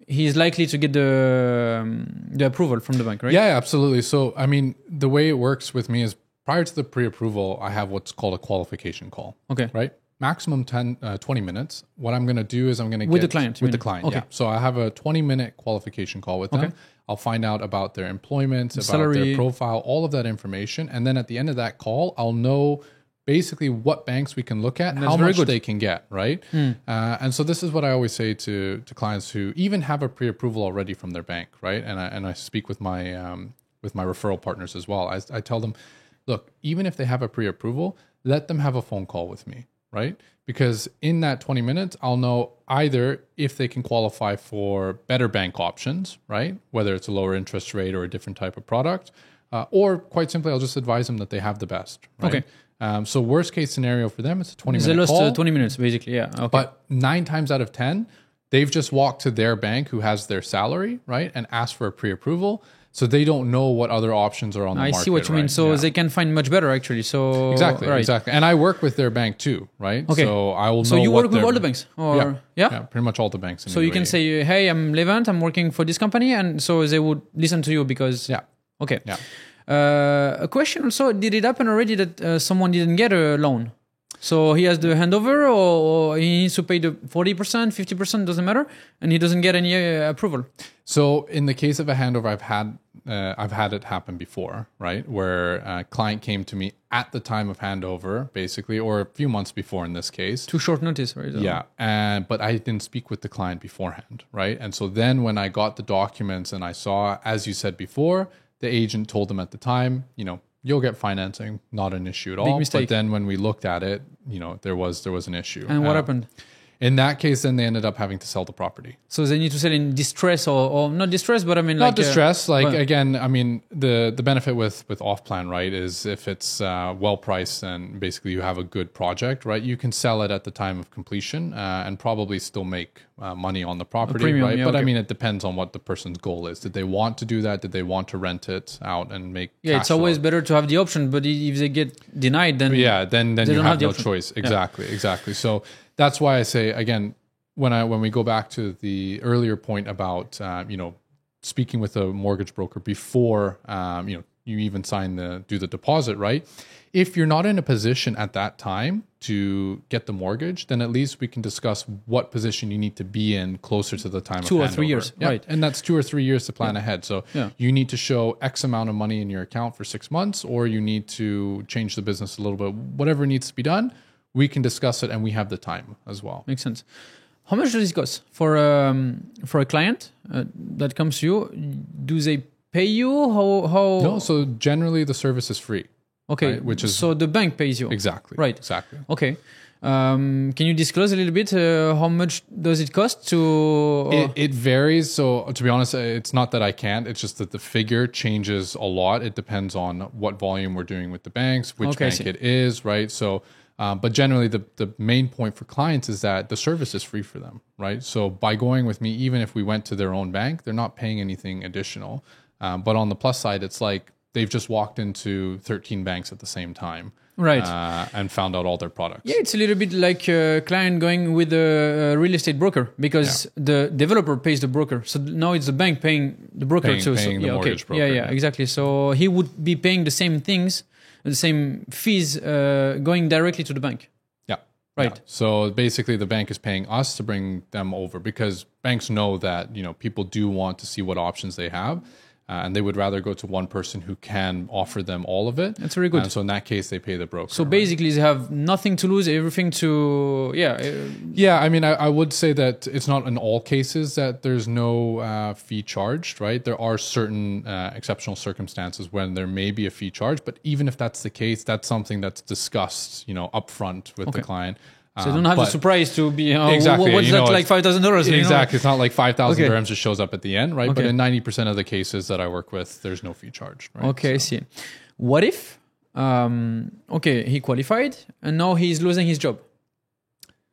he is likely to get the approval from the bank, right? Yeah, absolutely. So, I mean, the way it works with me is prior to the pre-approval, I have what's called a qualification call. Okay. Right? Maximum 20 minutes. What I'm going to do is I'm going to with the client. Okay. Yeah. So I have a 20-minute qualification call with them. I'll find out about their employment, about salary, their profile, all of that information. And then at the end of that call, I'll know basically what banks we can look at, how much they can get, right? And so this is what I always say to clients who even have a pre-approval already from their bank, right? And I speak with my referral partners as well. I tell them, look, even if they have a pre-approval, let them have a phone call with me, right? Because in that 20 minutes, I'll know either if they can qualify for better bank options, right? Whether it's a lower interest rate or a different type of product, or quite simply, I'll just advise them that they have the best, right? Okay. So worst case scenario for them, it's a 20-minute call. 20 minutes, basically, yeah. Okay. But 9 times out of 10, they've just walked to their bank who has their salary, right? And asked for a pre-approval. So they don't know what other options are on the market. I see what you mean. So they can find much better, actually. So exactly. And I work with their bank too, right? Okay. So I will know. So you work with all the banks, yeah, pretty much all the banks. So you can say, "Hey, I'm Levant. I'm working for this company," and so they would listen to you because Okay. Yeah. A question also: did it happen already that someone didn't get a loan? So he has the handover, or he needs to pay the 40%, 50%, doesn't matter, and he doesn't get any approval. So in the case of a handover, I've had it happen before, right? Where a client came to me at the time of handover, basically, or a few months before in this case. Too short notice, right? Yeah, but I didn't speak with the client beforehand, right? And so then when I got the documents and I saw, as you said before, the agent told them at the time, you'll get financing, not an issue at all. Big mistake. But then when we looked at it, there was an issue. And what happened? In that case, then they ended up having to sell the property. So they need to sell in distress or not distress, but I mean not distress. Again, I mean the benefit with off plan, right, is if it's well priced and basically you have a good project, right, you can sell it at the time of completion and probably still make money on the property, premium, right? Yeah, but okay. I mean, it depends on what the person's goal is. Did they want to do that? Did they want to rent it out and make? Yeah, it's always better to have the option. But if they get denied, then then you have no choice. Exactly. So that's why I say again, when we go back to the earlier point about speaking with a mortgage broker before you even do the deposit, right? If you're not in a position at that time to get the mortgage, then at least we can discuss what position you need to be in closer to the time of 2 or handover. 3 years, right? And that's 2 or 3 years to plan ahead. So you need to show X amount of money in your account for 6 months, or you need to change the business a little bit. Whatever needs to be done, we can discuss it, and we have the time as well. Makes sense. How much does it cost for a client that comes to you? Do they pay you? How? No, so generally the service is free. Okay, right? Which is so the bank pays you. Exactly. Right. Exactly. Okay. Can you disclose a little bit how much does it cost to? It varies. So to be honest, it's not that I can't. It's just that the figure changes a lot. It depends on what volume we're doing with the banks, which bank it is, right? So, but generally, the main point for clients is that the service is free for them, right? So by going with me, even if we went to their own bank, they're not paying anything additional. But on the plus side, it's like they've just walked into 13 banks at the same time. Right. And found out all their products. Yeah, it's a little bit like a client going with a real estate broker, because the developer pays the broker. So now it's the bank paying the broker too. Paying the mortgage broker. Yeah, exactly. So he would be paying the same things, the same fees going directly to the bank. Yeah. Right. Yeah. So basically the bank is paying us to bring them over, because banks know that, people do want to see what options they have. And they would rather go to one person who can offer them all of it. That's very good. And so in that case, they pay the broker. So basically, they have nothing to lose, everything to... Yeah, I mean, I would say that it's not in all cases that there's no fee charged, right? There are certain exceptional circumstances when there may be a fee charged. But even if that's the case, that's something that's discussed, upfront with the client. So you don't have the surprise to be, exactly, what's that, like $5,000? Exactly. It's not like 5,000 dirhams just shows up at the end, right? Okay. But in 90% of the cases that I work with, there's no fee charge. Right? Okay, I see. What if, he qualified and now he's losing his job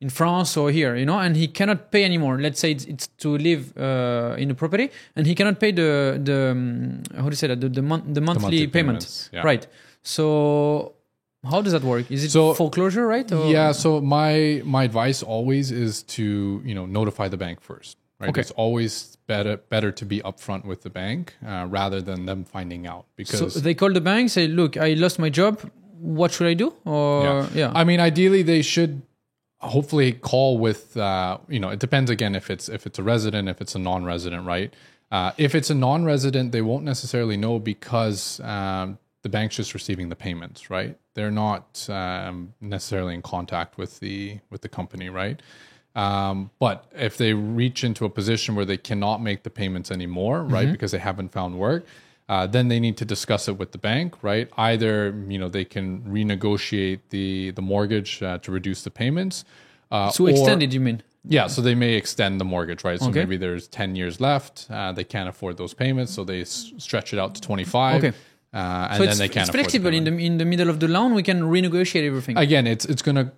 in France or here, and he cannot pay anymore. Let's say it's to live in a property, and he cannot pay the how do you say that, the monthly payment. Yeah. Right. So... how does that work? Is it foreclosure, right? Or? Yeah. So my advice always is to notify the bank first. Right. Okay. It's always better to be upfront with the bank rather than them finding out. Because so they call the bank, say, "Look, I lost my job. What should I do?" Or I mean, ideally they should hopefully call with. It depends again if it's a resident, if it's a non-resident, right? If it's a non-resident, they won't necessarily know because the bank's just receiving the payments, right? They're not necessarily in contact with the company, right? But if they reach into a position where they cannot make the payments anymore, right, because they haven't found work, then they need to discuss it with the bank, right? Either they can renegotiate the mortgage to reduce the payments. So extended, you mean? Yeah, so they may extend the mortgage, right? So maybe there's 10 years left. They can't afford those payments, so they stretch it out to 25. Okay. And so then they can't. It's flexible in the middle of the loan. We can renegotiate everything. Again, it's going to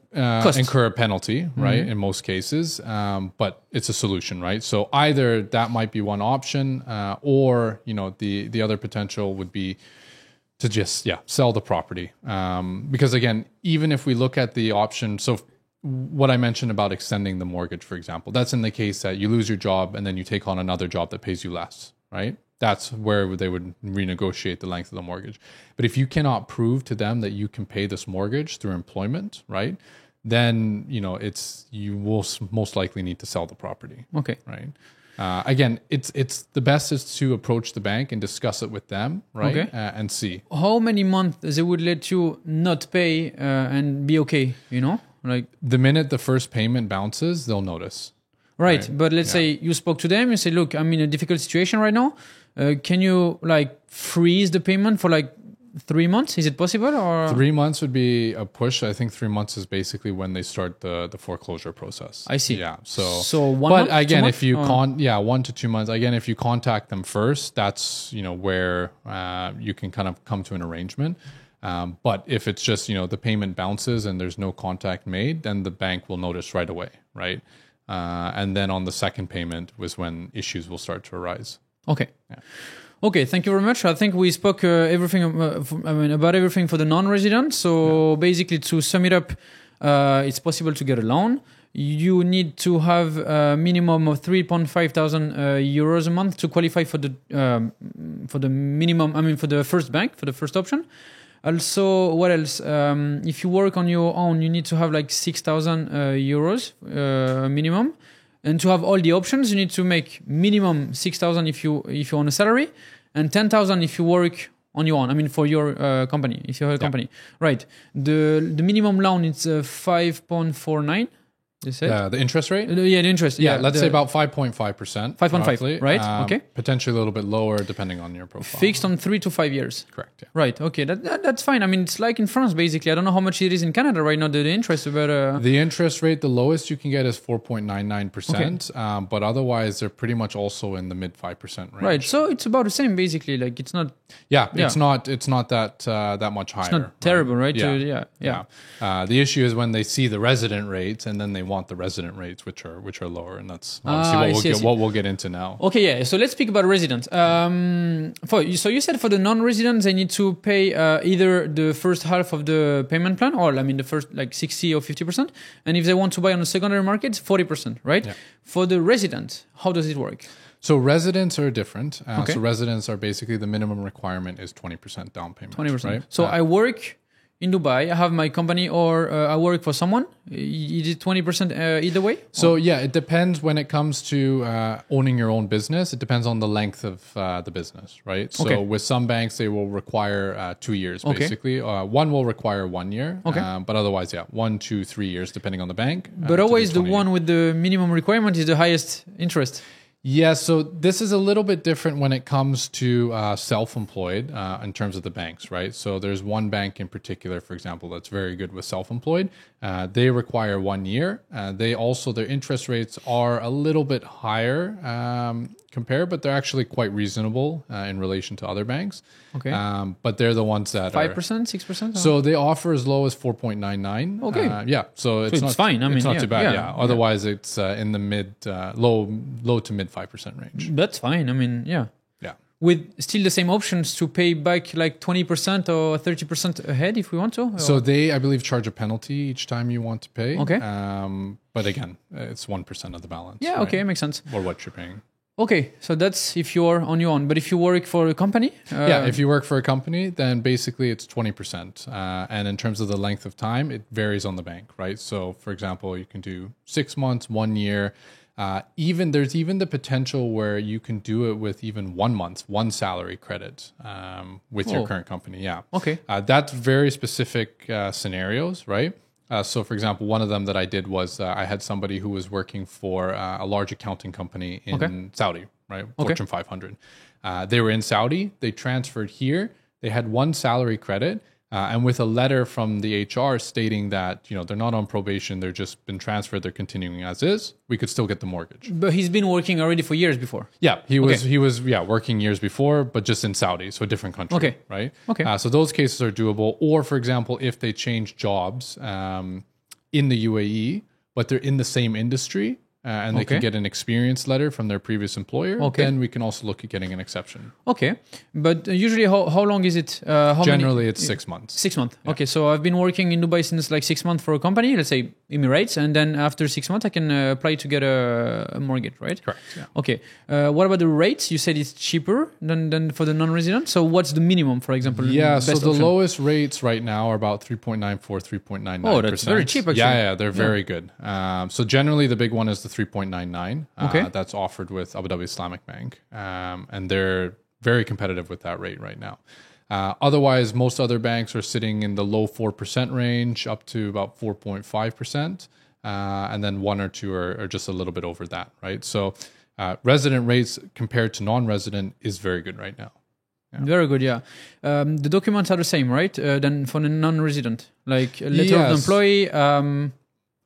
incur a penalty, right? In most cases, but it's a solution, right? So either that might be one option, or the other potential would be to just sell the property. Because again, even if we look at the option, so what I mentioned about extending the mortgage, for example, that's in the case that you lose your job and then you take on another job that pays you less, right? That's where they would renegotiate the length of the mortgage. But if you cannot prove to them that you can pay this mortgage through employment, right, then you will most likely need to sell the property. Okay. Right. Again, it's the best is to approach the bank and discuss it with them, right, and see how many months they would let you not pay and be okay. Like the minute the first payment bounces, they'll notice. Right. But let's say you spoke to them, you say, "Look, I'm in a difficult situation right now. Can you freeze the payment for 3 months? Is it possible?" Or 3 months would be a push. I think 3 months is basically when they start the foreclosure process. I see. Yeah. So 1 but month, again, 2 if you months? 1 to 2 months. Again, if you contact them first, that's where you can kind of come to an arrangement. But if it's just the payment bounces and there's no contact made, then the bank will notice right away, right? And then on the second payment was when issues will start to arise. Okay. Yeah. Okay, thank you very much. I think we spoke about everything for the non-resident. So basically, to sum it up, it's possible to get a loan. you need to have a minimum of 3,500 euros a month to qualify for the minimum. I mean, for the first bank, for the first option. Also, what else? If you work on your own, you need to have like 6,000 euros minimum. And to have all the options, you need to make minimum 6,000 if you're on a salary, and 10,000 if you work on your own. I mean, for your company, if you have a company, right? The minimum loan is 5.49. The interest rate? The interest. Let's say about 5.5%. 5.5, right? Okay. Potentially a little bit lower depending on your profile. Fixed on 3 to 5 years. Correct. Yeah. Right. Okay. That's fine. I mean, it's like in France, basically. I don't know how much it is in Canada right now, the interest, but... The interest rate, the lowest you can get is 4.99%. Okay. But otherwise, they're pretty much also in the mid 5% range. Right. So it's about the same, basically. Like, it's not... It's not that much higher. It's not terrible, right? Yeah. The issue is when they see the resident rates and then they want the resident rates, which are lower, and that's obviously what we'll get into now. Okay, yeah. So let's speak about residents. So you said for the non-residents, they need to pay either the first half of the payment plan, or I mean the first like 60 or 50%, and if they want to buy on the secondary market, 40%, right? Yeah. For the residents, how does it work? So residents are different. So residents are basically the minimum requirement is 20% down payment. 20%. Right? So I work in Dubai, I have my company, or I work for someone. Is it 20% either way? So it depends when it comes to owning your own business. It depends on the length of the business, right? So with some banks, they will require 2 years, basically. One will require 1 year, but otherwise, 1, 2, 3 years, depending on the bank. But always the one with the minimum requirement is the highest interest. Yeah, so this is a little bit different when it comes to self-employed in terms of the banks, right? So there's one bank in particular, for example, that's very good with self-employed. They require 1 year. Their interest rates are a little bit higher compared, but they're actually quite reasonable in relation to other banks. Okay. But they're the ones that 5%, 6%? So they offer as low as 4.99. Okay. So it's not fine. I mean, it's not too bad. Yeah. Otherwise, it's in the low to mid 5% range. That's fine. I mean, yeah. With still the same options to pay back like 20% or 30% ahead if we want to? So they, I believe, charge a penalty each time you want to pay. Okay. But again, it's 1% of the balance. Yeah, right? okay, makes sense. Or what you're paying. Okay, so that's if you're on your own. But if you work for a company? If you work for a company, then basically it's 20%. And in terms of the length of time, it varies on the bank, right? So, for example, you can do 6 months, 1 year. There's even the potential where you can do it with even 1 month, one salary credit with your current company. Yeah. Okay. That's very specific scenarios, right? So, for example, one of them that I did was I had somebody who was working for a large accounting company in Saudi, right? Fortune 500. They were in Saudi. They transferred here. They had one salary credit. And with a letter from the HR stating that, they're not on probation, they're just been transferred, they're continuing as is, we could still get the mortgage. But he's been working already for years before. Yeah, he was working years before, but just in Saudi, so a different country, right? Okay. So those cases are doable. Or, for example, if they change jobs in the UAE, but they're in the same industry, and they can get an experience letter from their previous employer, then we can also look at getting an exception. Okay. But usually how long is it? Generally, it's 6 months. 6 months. Yeah. Okay. So I've been working in Dubai since like 6 months for a company, let's say Emirates. And then after 6 months, I can apply to get a mortgage, right? Correct. Yeah. Okay. What about the rates? You said it's cheaper than for the non-resident. So what's the minimum, for example? Yeah. So the lowest rates right now are about 3.94, 3.99%. Oh, that's very cheap, actually. Yeah, they're very good. So generally, the big one is the 3.99. That's offered with Abu Dhabi Islamic Bank. And they're very competitive with that rate right now. Otherwise, most other banks are sitting in the low 4% range up to about 4.5%. And then 1 or 2 are just a little bit over that, right? So resident rates compared to non-resident is very good right now. Yeah. Very good, yeah. The documents are the same, right? Than for the non-resident? Like a letter of the employee...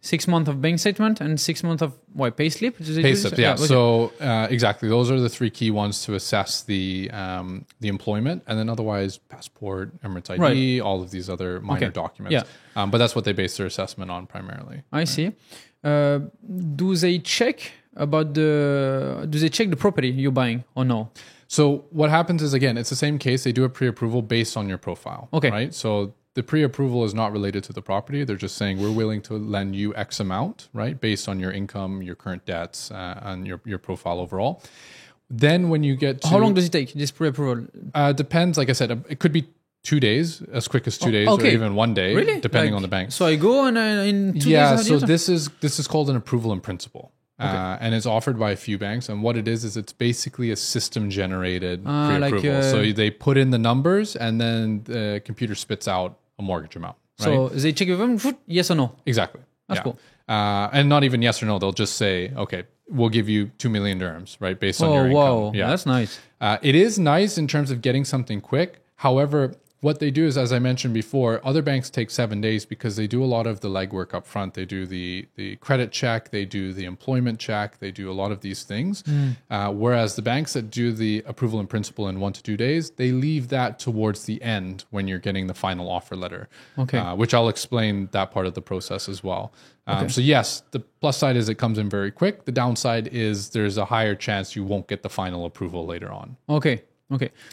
6 months of bank statement and 6 months of pay slip? Pay slip, yeah. So exactly, those are the 3 key ones to assess the employment, and then otherwise passport, Emirates ID, all of these other minor documents. Yeah. But that's what they base their assessment on primarily. I see. Do they check the property you're buying or no? So what happens is, again, it's the same case. They do a pre-approval based on your profile. Okay. Right. So the pre-approval is not related to the property. They're just saying we're willing to lend you X amount, right, based on your income, your current debts, and your profile overall. Then when you get to... How long does it take, this pre-approval? Depends. Like I said, it could be 2 days, as quick as 2 days, or even 1 day, really? Depending on the bank. So I go and in 2 days... Yeah, so this is called an approval in principle. And it's offered by a few banks. And what it is it's basically a system-generated pre-approval. So they put in the numbers, and then the computer spits out a mortgage amount. Right? So they check with them, yes or no? Exactly. That's cool. And not even yes or no. They'll just say, okay, we'll give you 2 million dirhams, right, based on your income. Wow, yeah, that's nice. It is nice in terms of getting something quick. However, what they do is, as I mentioned before, other banks take 7 days because they do a lot of the legwork up front. They do the credit check, they do the employment check, they do a lot of these things. Whereas the banks that do the approval in principle in 1 to 2 days, they leave that towards the end when you're getting the final offer letter. Which I'll explain that part of the process as well. So yes, the plus side is it comes in very quick. The downside is there's a higher chance you won't get the final approval later on. Okay.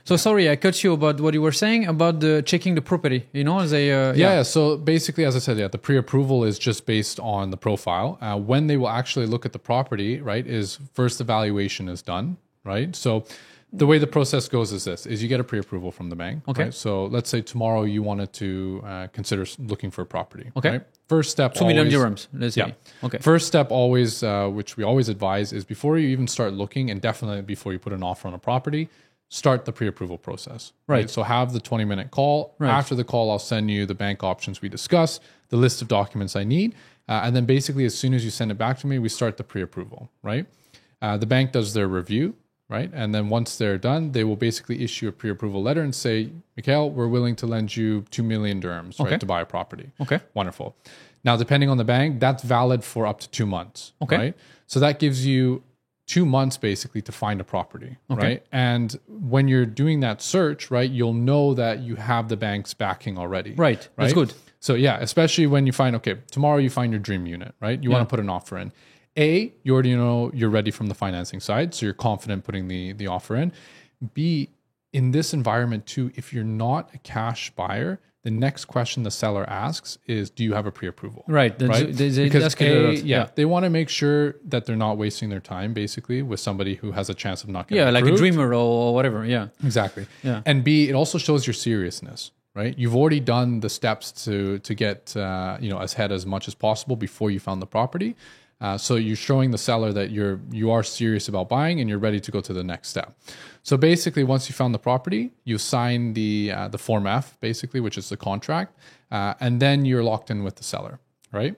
So sorry, I cut you about what you were saying about the checking the property. You know, they So basically, as I said, the pre-approval is just based on the profile. When they will actually look at the property, right, is first the valuation is done, right? So the way the process goes is this: is you get a pre-approval from the bank. Okay. Right? So let's say tomorrow you wanted to consider looking for a property. Okay. Right? First step, 2 million dirhams. Let's say. Okay. First step always, which we always advise, is before you even start looking, and definitely before you put an offer on a property, start the pre-approval process. Right. So have the 20-minute call. Right. After the call, I'll send you the bank options we discuss, the list of documents I need. And then basically, as soon as you send it back to me, we start the pre-approval, right? The bank does their review, right? And then once they're done, they will basically issue a pre-approval letter and say, Mickael, we're willing to lend you 2 million dirhams, right, to buy a property. Okay. Wonderful. Now, depending on the bank, that's valid for up to 2 months, right? So that gives you 2 months basically to find a property, right? And when you're doing that search, right, you'll know that you have the bank's backing already. Right. That's good. So yeah, especially when you find, okay, tomorrow you find your dream unit, right? You want to put an offer in. A, you already know you're ready from the financing side, so you're confident putting the offer in. B, in this environment too, if you're not a cash buyer, the next question the seller asks is, do you have a pre-approval? Right. Because they want to make sure that they're not wasting their time, basically, with somebody who has a chance of not getting approved. Like a dreamer or whatever. Yeah. Exactly. Yeah. And B, it also shows your seriousness, right? You've already done the steps to get ahead as much as possible before you found the property. So you're showing the seller that you are serious about buying and you're ready to go to the next step. So basically, once you found the property, you sign the Form F, basically, which is the contract, and then you're locked in with the seller, right?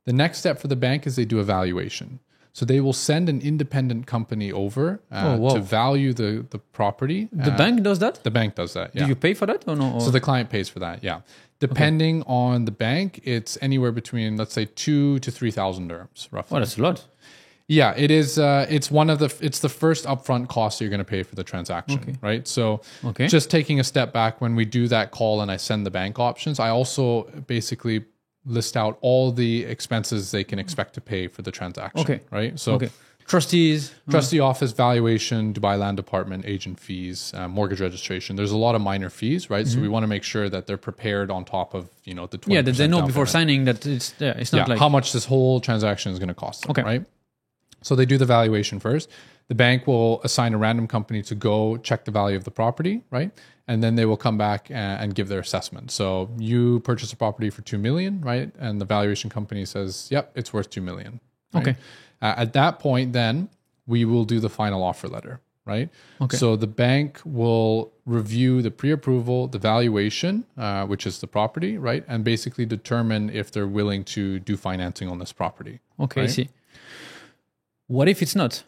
The next step for the bank is they do a valuation. So they will send an independent company over to value the property. The bank does that? The bank does that, yeah. Do you pay for that or no? So the client pays for that, yeah. Depending on the bank, it's anywhere between, let's say, 2,000 to 3,000 dirhams, roughly. Oh, that's a lot. Yeah, it is. It's the first upfront cost you're going to pay for the transaction, right? So just taking a step back, when we do that call and I send the bank options, I also basically list out all the expenses they can expect to pay for the transaction, right? So trustee office, valuation, Dubai Land Department, agent fees, mortgage registration. There's a lot of minor fees, right? So we want to make sure that they're prepared on top of the 20%. Yeah, that they know before signing that it's not like how much this whole transaction is going to cost them, right? So they do the valuation first. The bank will assign a random company to go check the value of the property, right? And then they will come back and give their assessment. So you purchase a property for 2 million, right? And the valuation company says, yep, it's worth 2 million. Right? At that point, then we will do the final offer letter, right? So the bank will review the pre-approval, the valuation, which is the property, right? And basically determine if they're willing to do financing on this property. I see. What if it's not?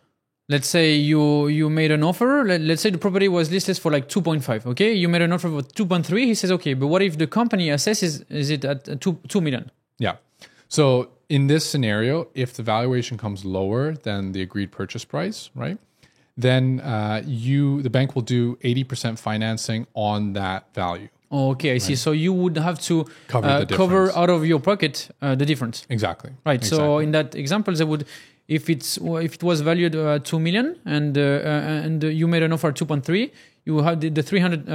Let's say you made an offer. Let's say the property was listed for like 2.5. Okay, you made an offer for 2.3. He says, okay, but what if the company assesses is it at 2 million? Yeah. So in this scenario, if the valuation comes lower than the agreed purchase price, right, then the bank will do 80% financing on that value. Okay, I see. So you would have to cover out of your pocket the difference. Exactly. Right. So in that example, they would if it was valued 2 million and you made an offer at 2.3, you have the 300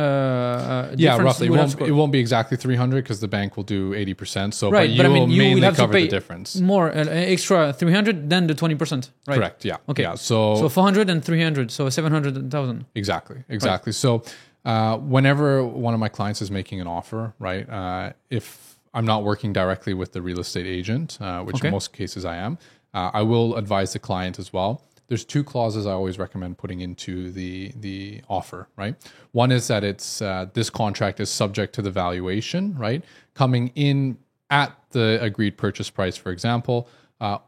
yeah, roughly. It won't be exactly 300 because the bank will do 80%. So, right, but you will mainly cover the difference. More extra 300 than the 20%. Right. Correct. Yeah. Okay. Yeah. So 400 and 300, so 700,000. Exactly. Right. So whenever one of my clients is making an offer, right, if I'm not working directly with the real estate agent, which in most cases I am, I will advise the client as well. There's 2 clauses I always recommend putting into the offer, right? One is that it's this contract is subject to the valuation, right? Coming in at the agreed purchase price, for example,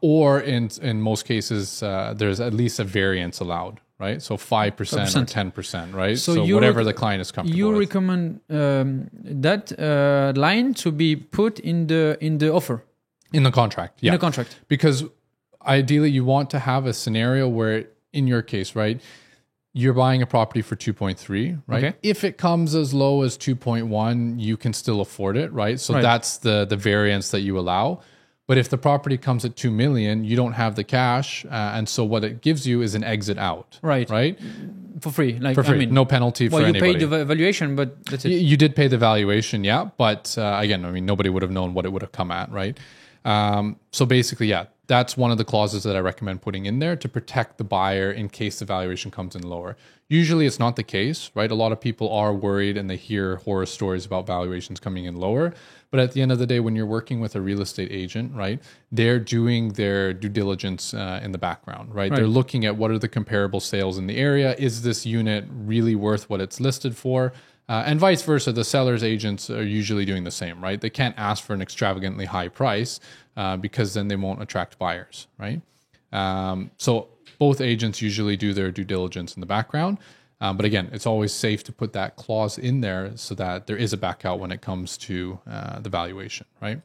or in most cases, there's at least a variance allowed, right? So 5% or 10%, right? So whatever the client is comfortable with. You recommend that line to be put in the offer? In the contract, yeah. In the contract. Because ideally, you want to have a scenario where, in your case, right, you're buying a property for 2.3, right? Okay. If it comes as low as 2.1, you can still afford it, right? So that's the variance that you allow. But if the property comes at 2 million, you don't have the cash, and so what it gives you is an exit out, right? For free, for free, no penalty for anybody. Well, you paid the valuation, but that's it. You did pay the valuation, yeah, but again, I mean, nobody would have known what it would have come at, right? So basically, yeah, that's one of the clauses that I recommend putting in there to protect the buyer in case the valuation comes in lower. Usually it's not the case, right? A lot of people are worried and they hear horror stories about valuations coming in lower. But at the end of the day, when you're working with a real estate agent, right, they're doing their due diligence in the background, right? They're looking at what are the comparable sales in the area. Is this unit really worth what it's listed for? And vice versa, the seller's agents are usually doing the same, right? They can't ask for an extravagantly high price because then they won't attract buyers, right? So both agents usually do their due diligence in the background. But again, it's always safe to put that clause in there so that there is a back out when it comes to the valuation, right?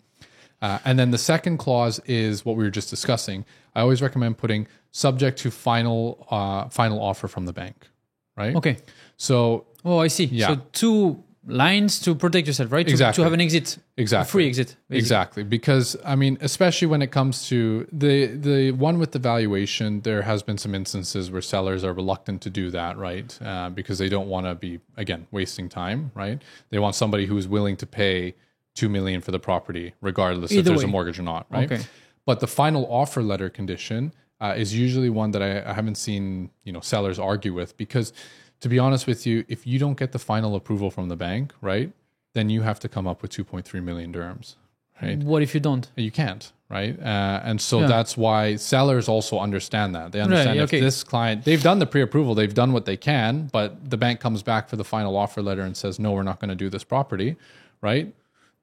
And then the second clause is what we were just discussing. I always recommend putting subject to final offer from the bank, right? Okay. So... Oh, I see. Yeah. So 2 lines to protect yourself, right? Exactly. To have an exit. Exactly. A free exit. Basically. Exactly. Because, I mean, especially when it comes to the one with the valuation, there has been some instances where sellers are reluctant to do that, right? Because they don't want to be, again, wasting time, right? They want somebody who's willing to pay $2 million for the property, regardless if there's a mortgage or not, right? Okay. But the final offer letter condition is usually one that I haven't seen, sellers argue with, because to be honest with you, if you don't get the final approval from the bank, right, then you have to come up with 2.3 million dirhams, right? What if you don't? You can't, right? And so that's why sellers also understand that. They understand if this client, they've done the pre-approval, they've done what they can, but the bank comes back for the final offer letter and says, no, we're not going to do this property, right?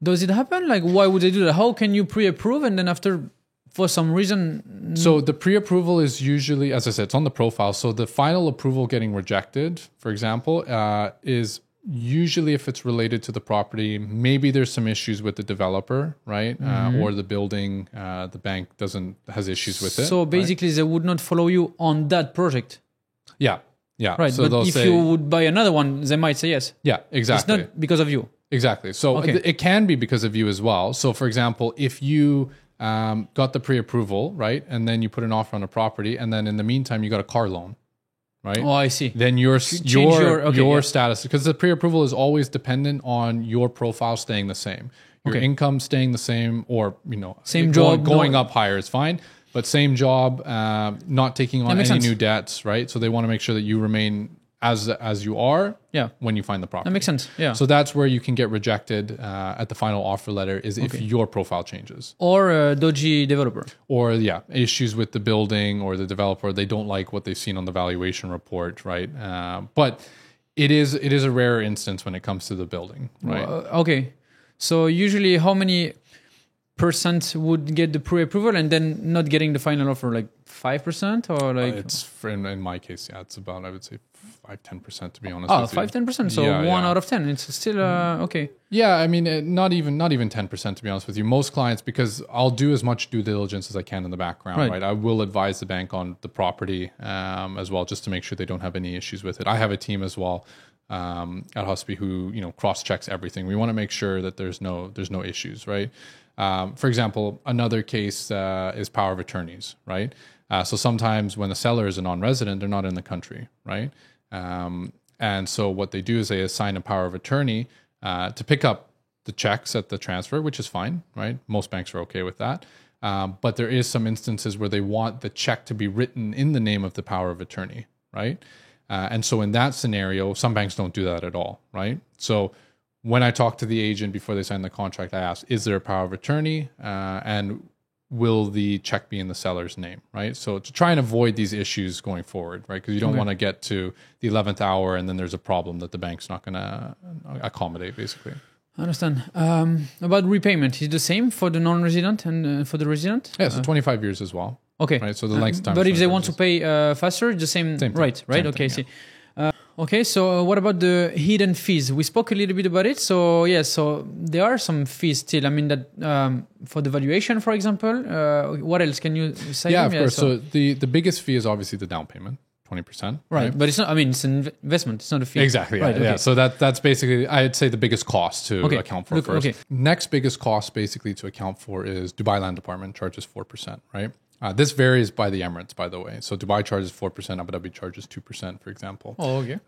Does it happen? Like, why would they do that? How can you pre-approve and then after... For some reason... So the pre-approval is usually, as I said, it's on the profile. So the final approval getting rejected, for example, is usually if it's related to the property, maybe there's some issues with the developer, right? Or the building, the bank has issues with it. So basically they would not follow you on that project. Yeah. Yeah. Right. So but if you would buy another one, they might say yes. Yeah, exactly. It's not because of you. Exactly. So it can be because of you as well. So for example, if you... got the pre-approval, right? And then you put an offer on a property, and then in the meantime, you got a car loan, right? Oh, I see. Then your status, because the pre-approval is always dependent on your profile staying the same. Your income staying the same, or, same job. Going up higher is fine, but same job, not taking on any new debts, right? So they want to make sure that you remain as you are when you find the property. That makes sense, yeah. So that's where you can get rejected at the final offer letter is if your profile changes. Or a dodgy developer. Or, issues with the building or the developer. They don't like what they've seen on the valuation report, right? But it is a rare instance when it comes to the building, right? Okay. So usually how many % would get the pre-approval and then not getting the final offer? Like 5% or like... it's in my case, it's about, I would say 5-10% to be honest. 5-10%. So 1 out of 10. It's still okay. Yeah, I mean, not even 10% to be honest with you. Most clients, because I'll do as much due diligence as I can in the background, right? I will advise the bank on the property as well, just to make sure they don't have any issues with it. I have a team as well at Husby who cross checks everything. We want to make sure that there's no issues, right? For example, another case is power of attorneys, right? So sometimes when the seller is a non-resident, they're not in the country, right? And so what they do is they assign a power of attorney to pick up the checks at the transfer, which is fine, right? Most banks are okay with that. But there is some instances where they want the check to be written in the name of the power of attorney, right? And so in that scenario, some banks don't do that at all, right? So when I talk to the agent before they sign the contract, I ask, is there a power of attorney? And will the check be in the seller's name, right? So to try and avoid these issues going forward, right? Because you don't want to get to the 11th hour and then there's a problem that the bank's not going to accommodate, basically. I understand. About repayment, is it the same for the non-resident and for the resident? Yeah, so 25 years as well. Okay. Right, so the length of time. But if they want to pay faster, it's the same right? Same Okay, thing, see. Okay, so what about the hidden fees? We spoke a little bit about it. So yeah, so there are some fees still. I mean that for the valuation, for example. What else can you say? Yeah, of course. So the biggest fee is obviously the down payment. 20%. Right. But it's not, I mean, it's an investment. It's not a fee. Exactly. Yeah, right, okay. Yeah. So that's basically, I'd say, the biggest cost to account for first. Okay. Next biggest cost basically to account for is Dubai Land Department charges 4%, right? This varies by the Emirates, by the way. So Dubai charges 4%, Abu Dhabi charges 2%, for example. Oh, okay.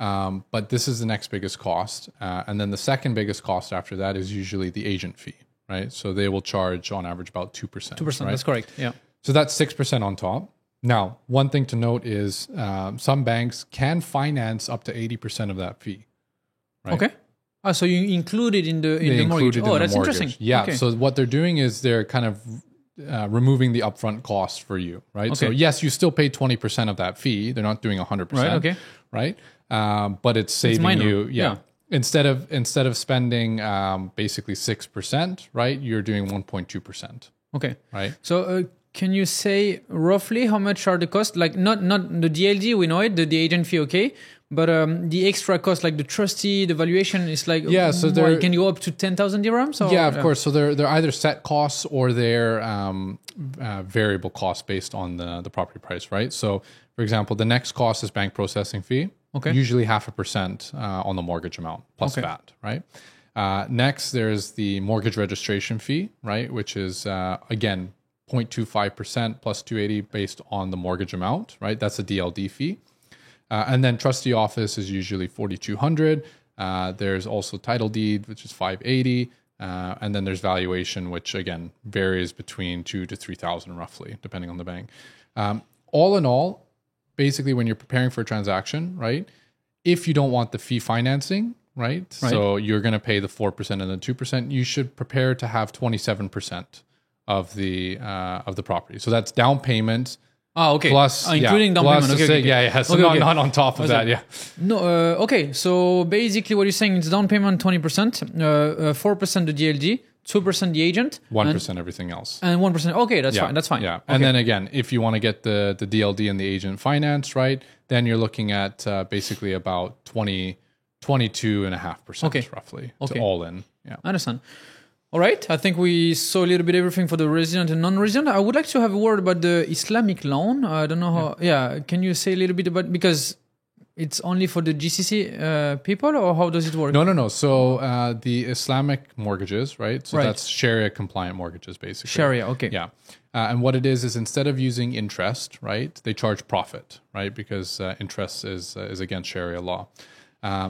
But this is the next biggest cost. And then the second biggest cost after that is usually the agent fee, right? So they will charge on average about 2%. 2%, right? that's correct. Yeah. So that's 6% on top. Now, one thing to note is some banks can finance up to 80% of that fee. Right? Okay. So you include it in the mortgage. Oh, that's interesting. Yeah. Okay. So what they're doing is they're kind of removing the upfront cost for you, right? Okay. So yes, you still pay 20% of that fee. They're not doing 100%. Right. Okay. Right. But it's saving you. Yeah. Instead of spending basically 6%, right? You're doing 1.2%. Okay. Right. So can you say roughly how much are the costs? Like not the DLD, we know it, the agent fee, okay. But the extra cost, like the trustee, the valuation is like, so there can you go up to 10,000 dirhams? Or, yeah, of course. So they're either set costs or they're variable costs based on the property price, right? So for example, the next cost is bank processing fee. Okay. Usually 0.5% on the mortgage amount plus VAT, right? Next, there's the mortgage registration fee, right? Which is, again, 0.25% plus 280 based on the mortgage amount, right? That's a DLD fee. And then trustee office is usually 4,200. There's also title deed, which is 580. And then there's valuation, which again varies between 2,000 to 3,000 roughly, depending on the bank. All in all, basically when you're preparing for a transaction, right? If you don't want the fee financing, right? So you're going to pay the 4% and the 2%, you should prepare to have 27% of the property. So that's down payment. Okay. Plus, including down payment. Okay. Yeah. So not on top of that. Yeah. No. Okay. So basically, what you're saying is down payment 20%, 4% the DLD, 2% the agent, 1% everything else, and 1%. Okay, that's fine. That's fine. Yeah. Okay. And then again, if you want to get the DLD and the agent finance, right, then you're looking at basically about 22.5% roughly to all in. Yeah. I understand. All right. I think we saw a little bit everything for the resident and non-resident. I would like to have a word about the Islamic loan. I don't know how. Yeah. Can you say a little bit about, because it's only for the GCC people, or how does it work? No. So the Islamic mortgages, right? So that's Sharia compliant mortgages, basically. Sharia. Okay. Yeah. And what it is instead of using interest, right, they charge profit, right? Because interest is against Sharia law.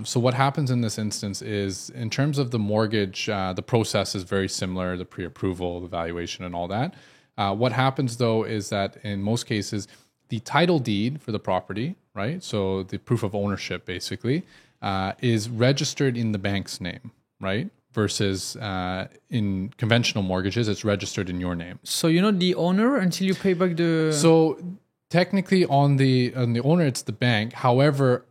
So what happens in this instance is, in terms of the mortgage, the process is very similar, the pre-approval, the valuation, and all that. What happens, though, is that in most cases, the title deed for the property, right, so the proof of ownership, basically, is registered in the bank's name, right, versus in conventional mortgages, it's registered in your name. So you're not the owner until you pay back the... So technically on the owner, it's the bank. However,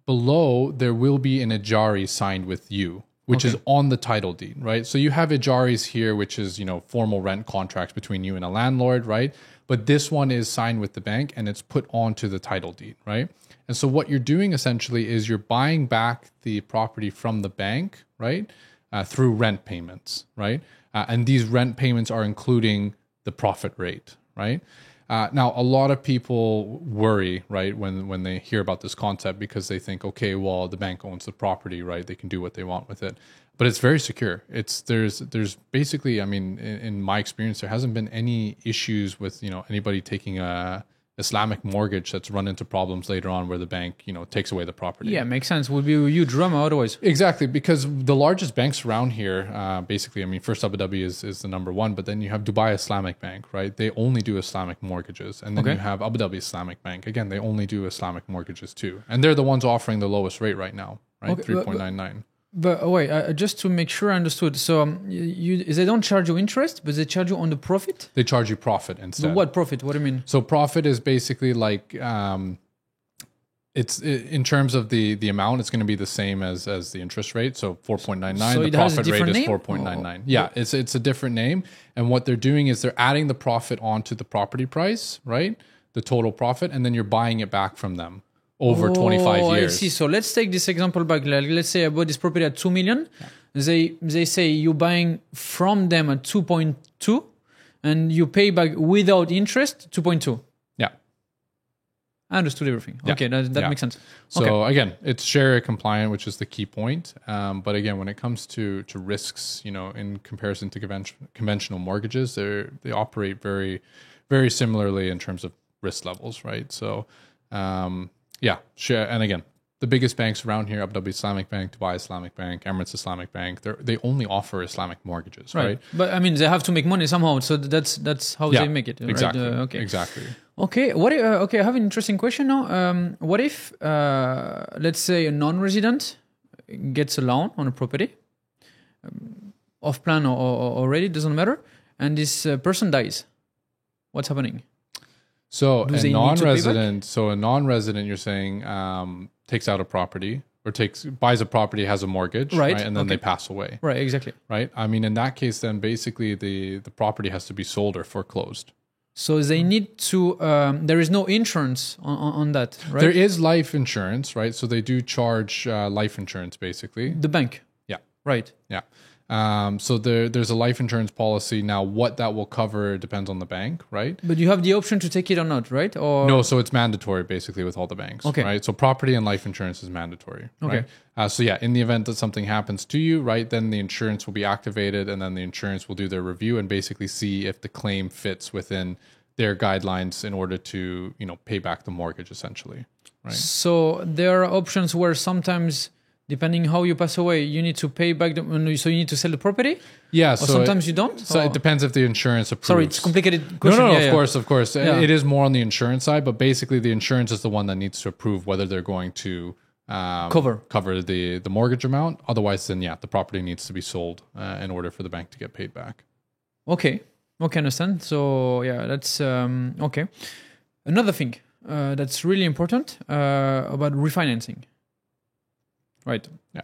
below, there will be an ijari signed with you, which is on the title deed, right? So you have ijaris here, which is, formal rent contracts between you and a landlord, right? But this one is signed with the bank and it's put onto the title deed, right? And so what you're doing essentially is you're buying back the property from the bank, right? Through rent payments, right? And these rent payments are including the profit rate, right? Now, a lot of people worry, right, when they hear about this concept, because they think, okay, well, the bank owns the property, right? They can do what they want with it. But it's very secure. There's basically, I mean, in my experience, there hasn't been any issues with, anybody taking a Islamic mortgage that's run into problems later on where the bank, takes away the property. Yeah, makes sense. Would be a huge drama otherwise. Exactly, because the largest banks around here, basically, first Abu Dhabi is the number one, but then you have Dubai Islamic Bank, right? They only do Islamic mortgages. And then you have Abu Dhabi Islamic Bank. Again, they only do Islamic mortgages too. And they're the ones offering the lowest rate right now, right? 3.99. But wait, just to make sure I understood. So they don't charge you interest, but they charge you on the profit? They charge you profit instead. But what profit? What do you mean? So profit is basically like, it's in terms of the amount, it's going to be the same as the interest rate. So 4.99, so the profit rate is 4.99. Yeah, it's a different name. And what they're doing is they're adding the profit onto the property price, right? The total profit, and then you're buying it back from them over 25 years. I see. So let's take this example back. Like, let's say I bought this property at 2 million. Yeah. They say you're buying from them at 2.2 and you pay back without interest 2.2. Yeah. I understood everything. Yeah. Okay, that makes sense. So again, it's Sharia compliant, which is the key point. But again, when it comes to risks, in comparison to conventional mortgages, they operate very, very similarly in terms of risk levels, right? So, and again, the biggest banks around here, Abu Dhabi Islamic Bank, Dubai Islamic Bank, Emirates Islamic Bank, they only offer Islamic mortgages, right? But they have to make money somehow, so that's how they make it. Exactly. Right? Exactly. Okay. I have an interesting question now. What if, let's say, a non-resident gets a loan on a property, off plan or already, doesn't matter, and this person dies? What's happening? So a non-resident, you're saying, takes out a property or buys a property, has a mortgage, right? And then they pass away. Right, exactly. Right? In that case, then basically the property has to be sold or foreclosed. So they need to, there is no insurance on that, right? There is life insurance, right? So they do charge life insurance, basically. The bank? Yeah. Right. Yeah. So there's a life insurance policy. Now, what that will cover depends on the bank, right? But you have the option to take it or not, right? Or no, so it's mandatory basically with all the banks, right? So property and life insurance is mandatory, right? So yeah, in the event that something happens to you, right, then the insurance will be activated and then the insurance will do their review and basically see if the claim fits within their guidelines in order to, pay back the mortgage essentially, right? So there are options where sometimes, depending how you pass away, you need to pay back so you need to sell the property? Yeah. Or sometimes you don't? So it depends if the insurance approves. Sorry, it's a complicated question. No, of course. Yeah. It is more on the insurance side, but basically the insurance is the one that needs to approve whether they're going to cover the mortgage amount. Otherwise, then the property needs to be sold in order for the bank to get paid back. Okay, understand. So that's okay. Another thing that's really important about refinancing. Right. Yeah.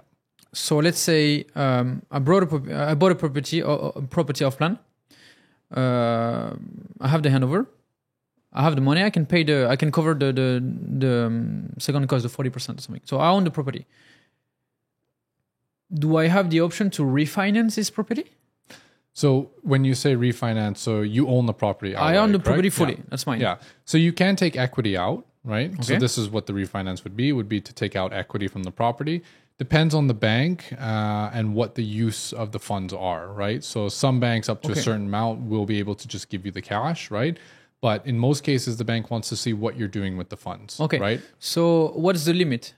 So let's say I bought a property off plan. I have the handover. I have the money. I can cover the second cost, the 40% or something. So I own the property. Do I have the option to refinance this property? So when you say refinance, so you own the property outright, I own the property right? fully. That's mine. Yeah. So you can take equity out, right? Okay. So this is what the refinance would be to take out equity from the property. Depends on the bank and what the use of the funds are, right? So some banks up to a certain amount will be able to just give you the cash, right? But in most cases, the bank wants to see what you're doing with the funds, right? So what's the limit?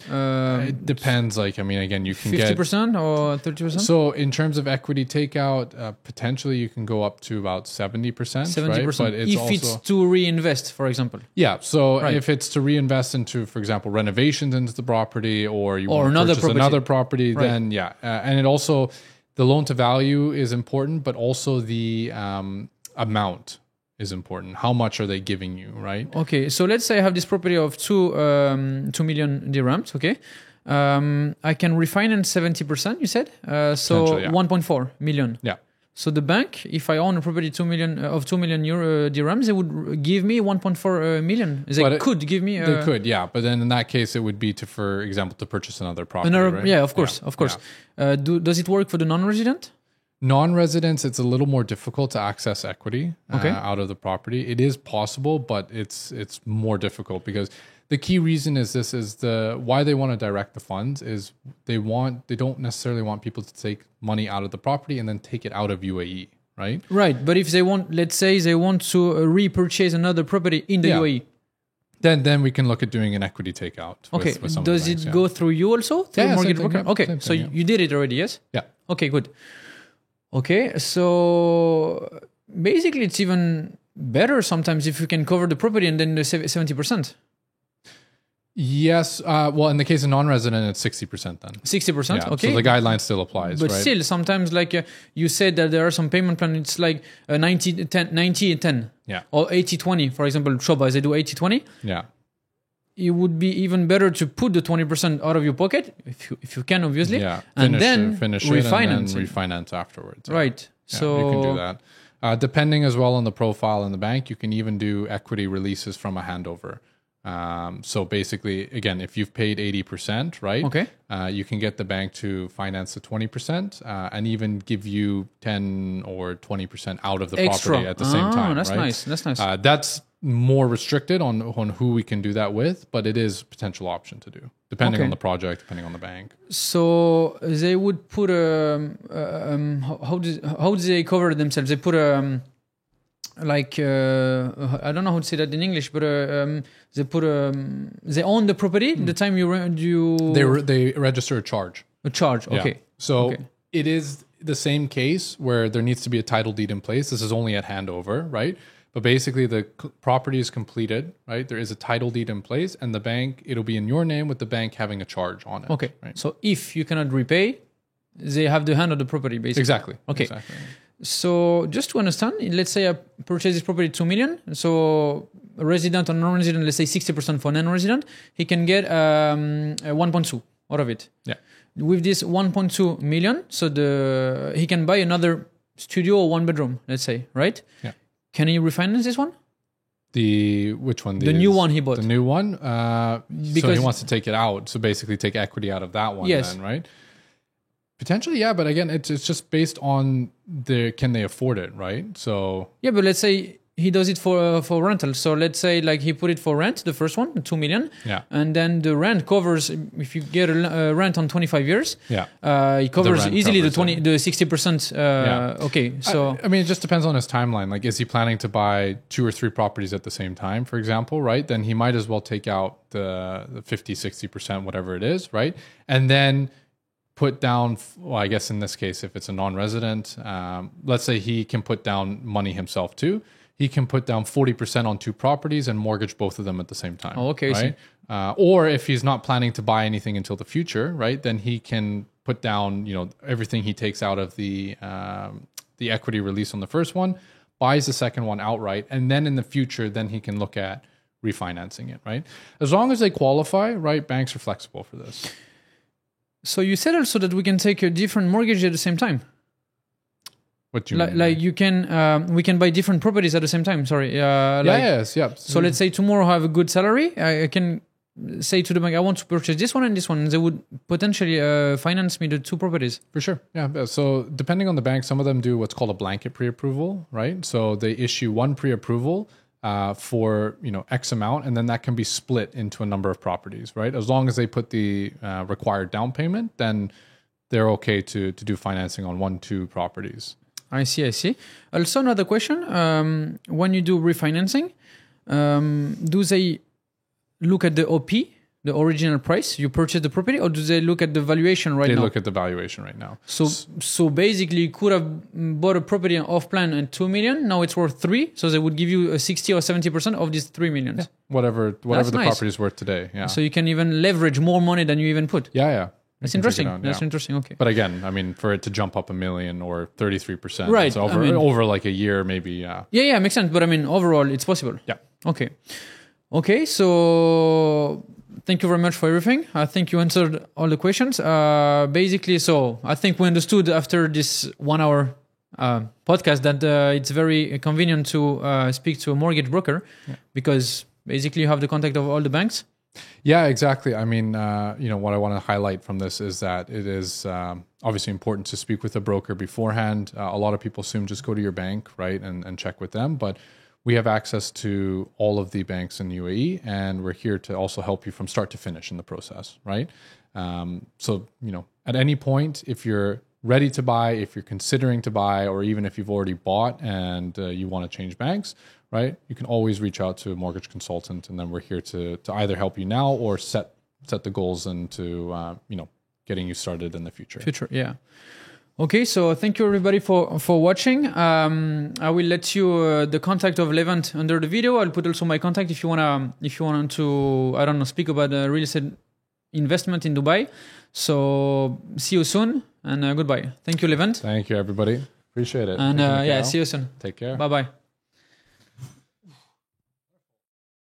It depends. Again, you can 50% or 30%? So in terms of equity takeout, potentially you can go up to about 70%. 70%. Right? But it's to reinvest, for example. Yeah. So if it's to reinvest into, for example, renovations into the property, or you want to purchase another property, then and it also, the loan to value is important, but also the amount is important. How much are they giving you, right? Okay, so let's say I have this property of 2 million dirhams, okay? I can refinance 70%, you said? So 1.4 million. Yeah. So the bank, if I own a property 2 million dirhams, they would give me 1.4 million. They could give me... They could, yeah. But then in that case, it would be for example, to purchase another property, right? Yeah, of course. Yeah. Does it work for the non-resident? Non-residents, it's a little more difficult to access equity out of the property. It is possible, but it's more difficult because the key reason is why they want to direct the funds is they don't necessarily want people to take money out of the property and then take it out of UAE, right? Right. But if they want, let's say they want to repurchase another property in the UAE. Then we can look at doing an equity takeout. Okay. With some Does of the banks, it go through you also? Through mortgage broker? Okay. Same So thing, you did it already, yes? Yeah. Okay, good. Okay. So basically it's even better sometimes if you can cover the property and then the 70%. Yes. Well, in the case of non-resident, it's 60% then. 60%? Yeah, Okay. so the guideline still applies, But right? still, sometimes like you said that there are some payment plans, it's like 90-10. Yeah. Or 80-20. For example, Shoba, they do 80-20. Yeah. It would be even better to put the 20% out of your pocket, if you can, obviously. Yeah. Finish it refinance and then refinance afterwards. Right. Yeah, So you can do that. Depending as well on the profile in the bank, you can even do equity releases from a handover. So basically, again, if you've paid 80%, right? Okay. You can get the bank to finance the 20% and even give you 10 or 20% out of the property at the same time. That's right? nice. That's nice. That's more restricted on who we can do that with, but it is a potential option to do, depending on the project, depending on the bank. So they would put how do they cover themselves? They put like I don't know how to say that in English, but they put they own the property the time they register a charge. A charge, okay. Yeah. So it is the same case where there needs to be a title deed in place. This is only at handover, right? But basically, the property is completed, right? There is a title deed in place, and the bank, it'll be in your name with the bank having a charge on it. Okay. Right? So if you cannot repay, they have the hand of the property, basically. Exactly. Okay. Exactly. So just to understand, let's say I purchase this property 2 million. So a resident or non-resident, let's say 60% for non-resident, he can get 1.2 out of it. Yeah. With this 1.2 million, so he can buy another studio or 1 bedroom, let's say, right? Yeah. Can he refinance this one? Which one? The new one he bought. The new one? So he wants to take it out. So basically take equity out of that one then, right? Potentially, yeah. But again, it's just based on can they afford it, right? So... Yeah, but let's say he does it for rental. So let's say like he put it for rent, the first one, 2 million. Yeah. And then the rent covers, if you get a rent on 25 years, it covers easily the 60%. Okay, so... I mean, it just depends on his timeline. Like, is he planning to buy 2 or 3 properties at the same time, for example, right? Then he might as well take out the 50, 60%, whatever it is, right? And then put down, well, I guess in this case, if it's a non-resident, let's say he can put down money himself too. He can put down 40% on 2 properties and mortgage both of them at the same time. Oh, okay. Right? Or if he's not planning to buy anything until the future, right, then he can put down, everything he takes out of the equity release on the first one, buys the second one outright, and then in the future, then he can look at refinancing it, right? As long as they qualify, right, banks are flexible for this. So you said also that we can take a different mortgage at the same time. What do you mean? Like you can, we can buy different properties at the same time. Sorry. Yes. So let's say tomorrow I have a good salary. I can say to the bank, I want to purchase this one and this one. And they would potentially finance me the 2 properties. For sure. Yeah. So depending on the bank, some of them do what's called a blanket pre-approval, right? So they issue one pre-approval for X amount, and then that can be split into a number of properties, right? As long as they put the required down payment, then they're okay to do financing on 1-2 properties. I see. Also, another question: when you do refinancing, do they look at the OP, the original price you purchased the property, or do they look at the valuation right now? They look at the valuation right now. So basically, you could have bought a property off plan at 2 million. Now it's worth 3. So they would give you a 60 or 70% of these 3 million. Yeah. Whatever the nice. property is worth today. Yeah. So you can even leverage more money than you even put. Yeah. That's interesting. That's interesting. Okay. But again, I mean, for it to jump up $1 million or 33%, right? It's over like a year, maybe. Yeah, makes sense. But I mean, overall, it's possible. Yeah. Okay. So thank you very much for everything. I think you answered all the questions. Basically, so I think we understood after this 1 hour podcast that it's very convenient to speak to a mortgage broker because basically you have the contact of all the banks. Yeah, exactly. I mean, what I want to highlight from this is that it is obviously important to speak with a broker beforehand. A lot of people assume just go to your bank, right, and check with them. But we have access to all of the banks in the UAE, and we're here to also help you from start to finish in the process, right? So, at any point, if you're ready to buy, if you're considering to buy, or even if you've already bought and you want to change banks, right? You can always reach out to a mortgage consultant, and then we're here to either help you now or set the goals into getting you started in the future. Yeah. Okay, so thank you everybody for watching. I will let you the contact of Levent under the video. I'll put also my contact if you want to speak about real estate investment in Dubai. So see you soon and goodbye. Thank you, Levent. Thank you, everybody. Appreciate it. And see you soon. Take care. Bye bye.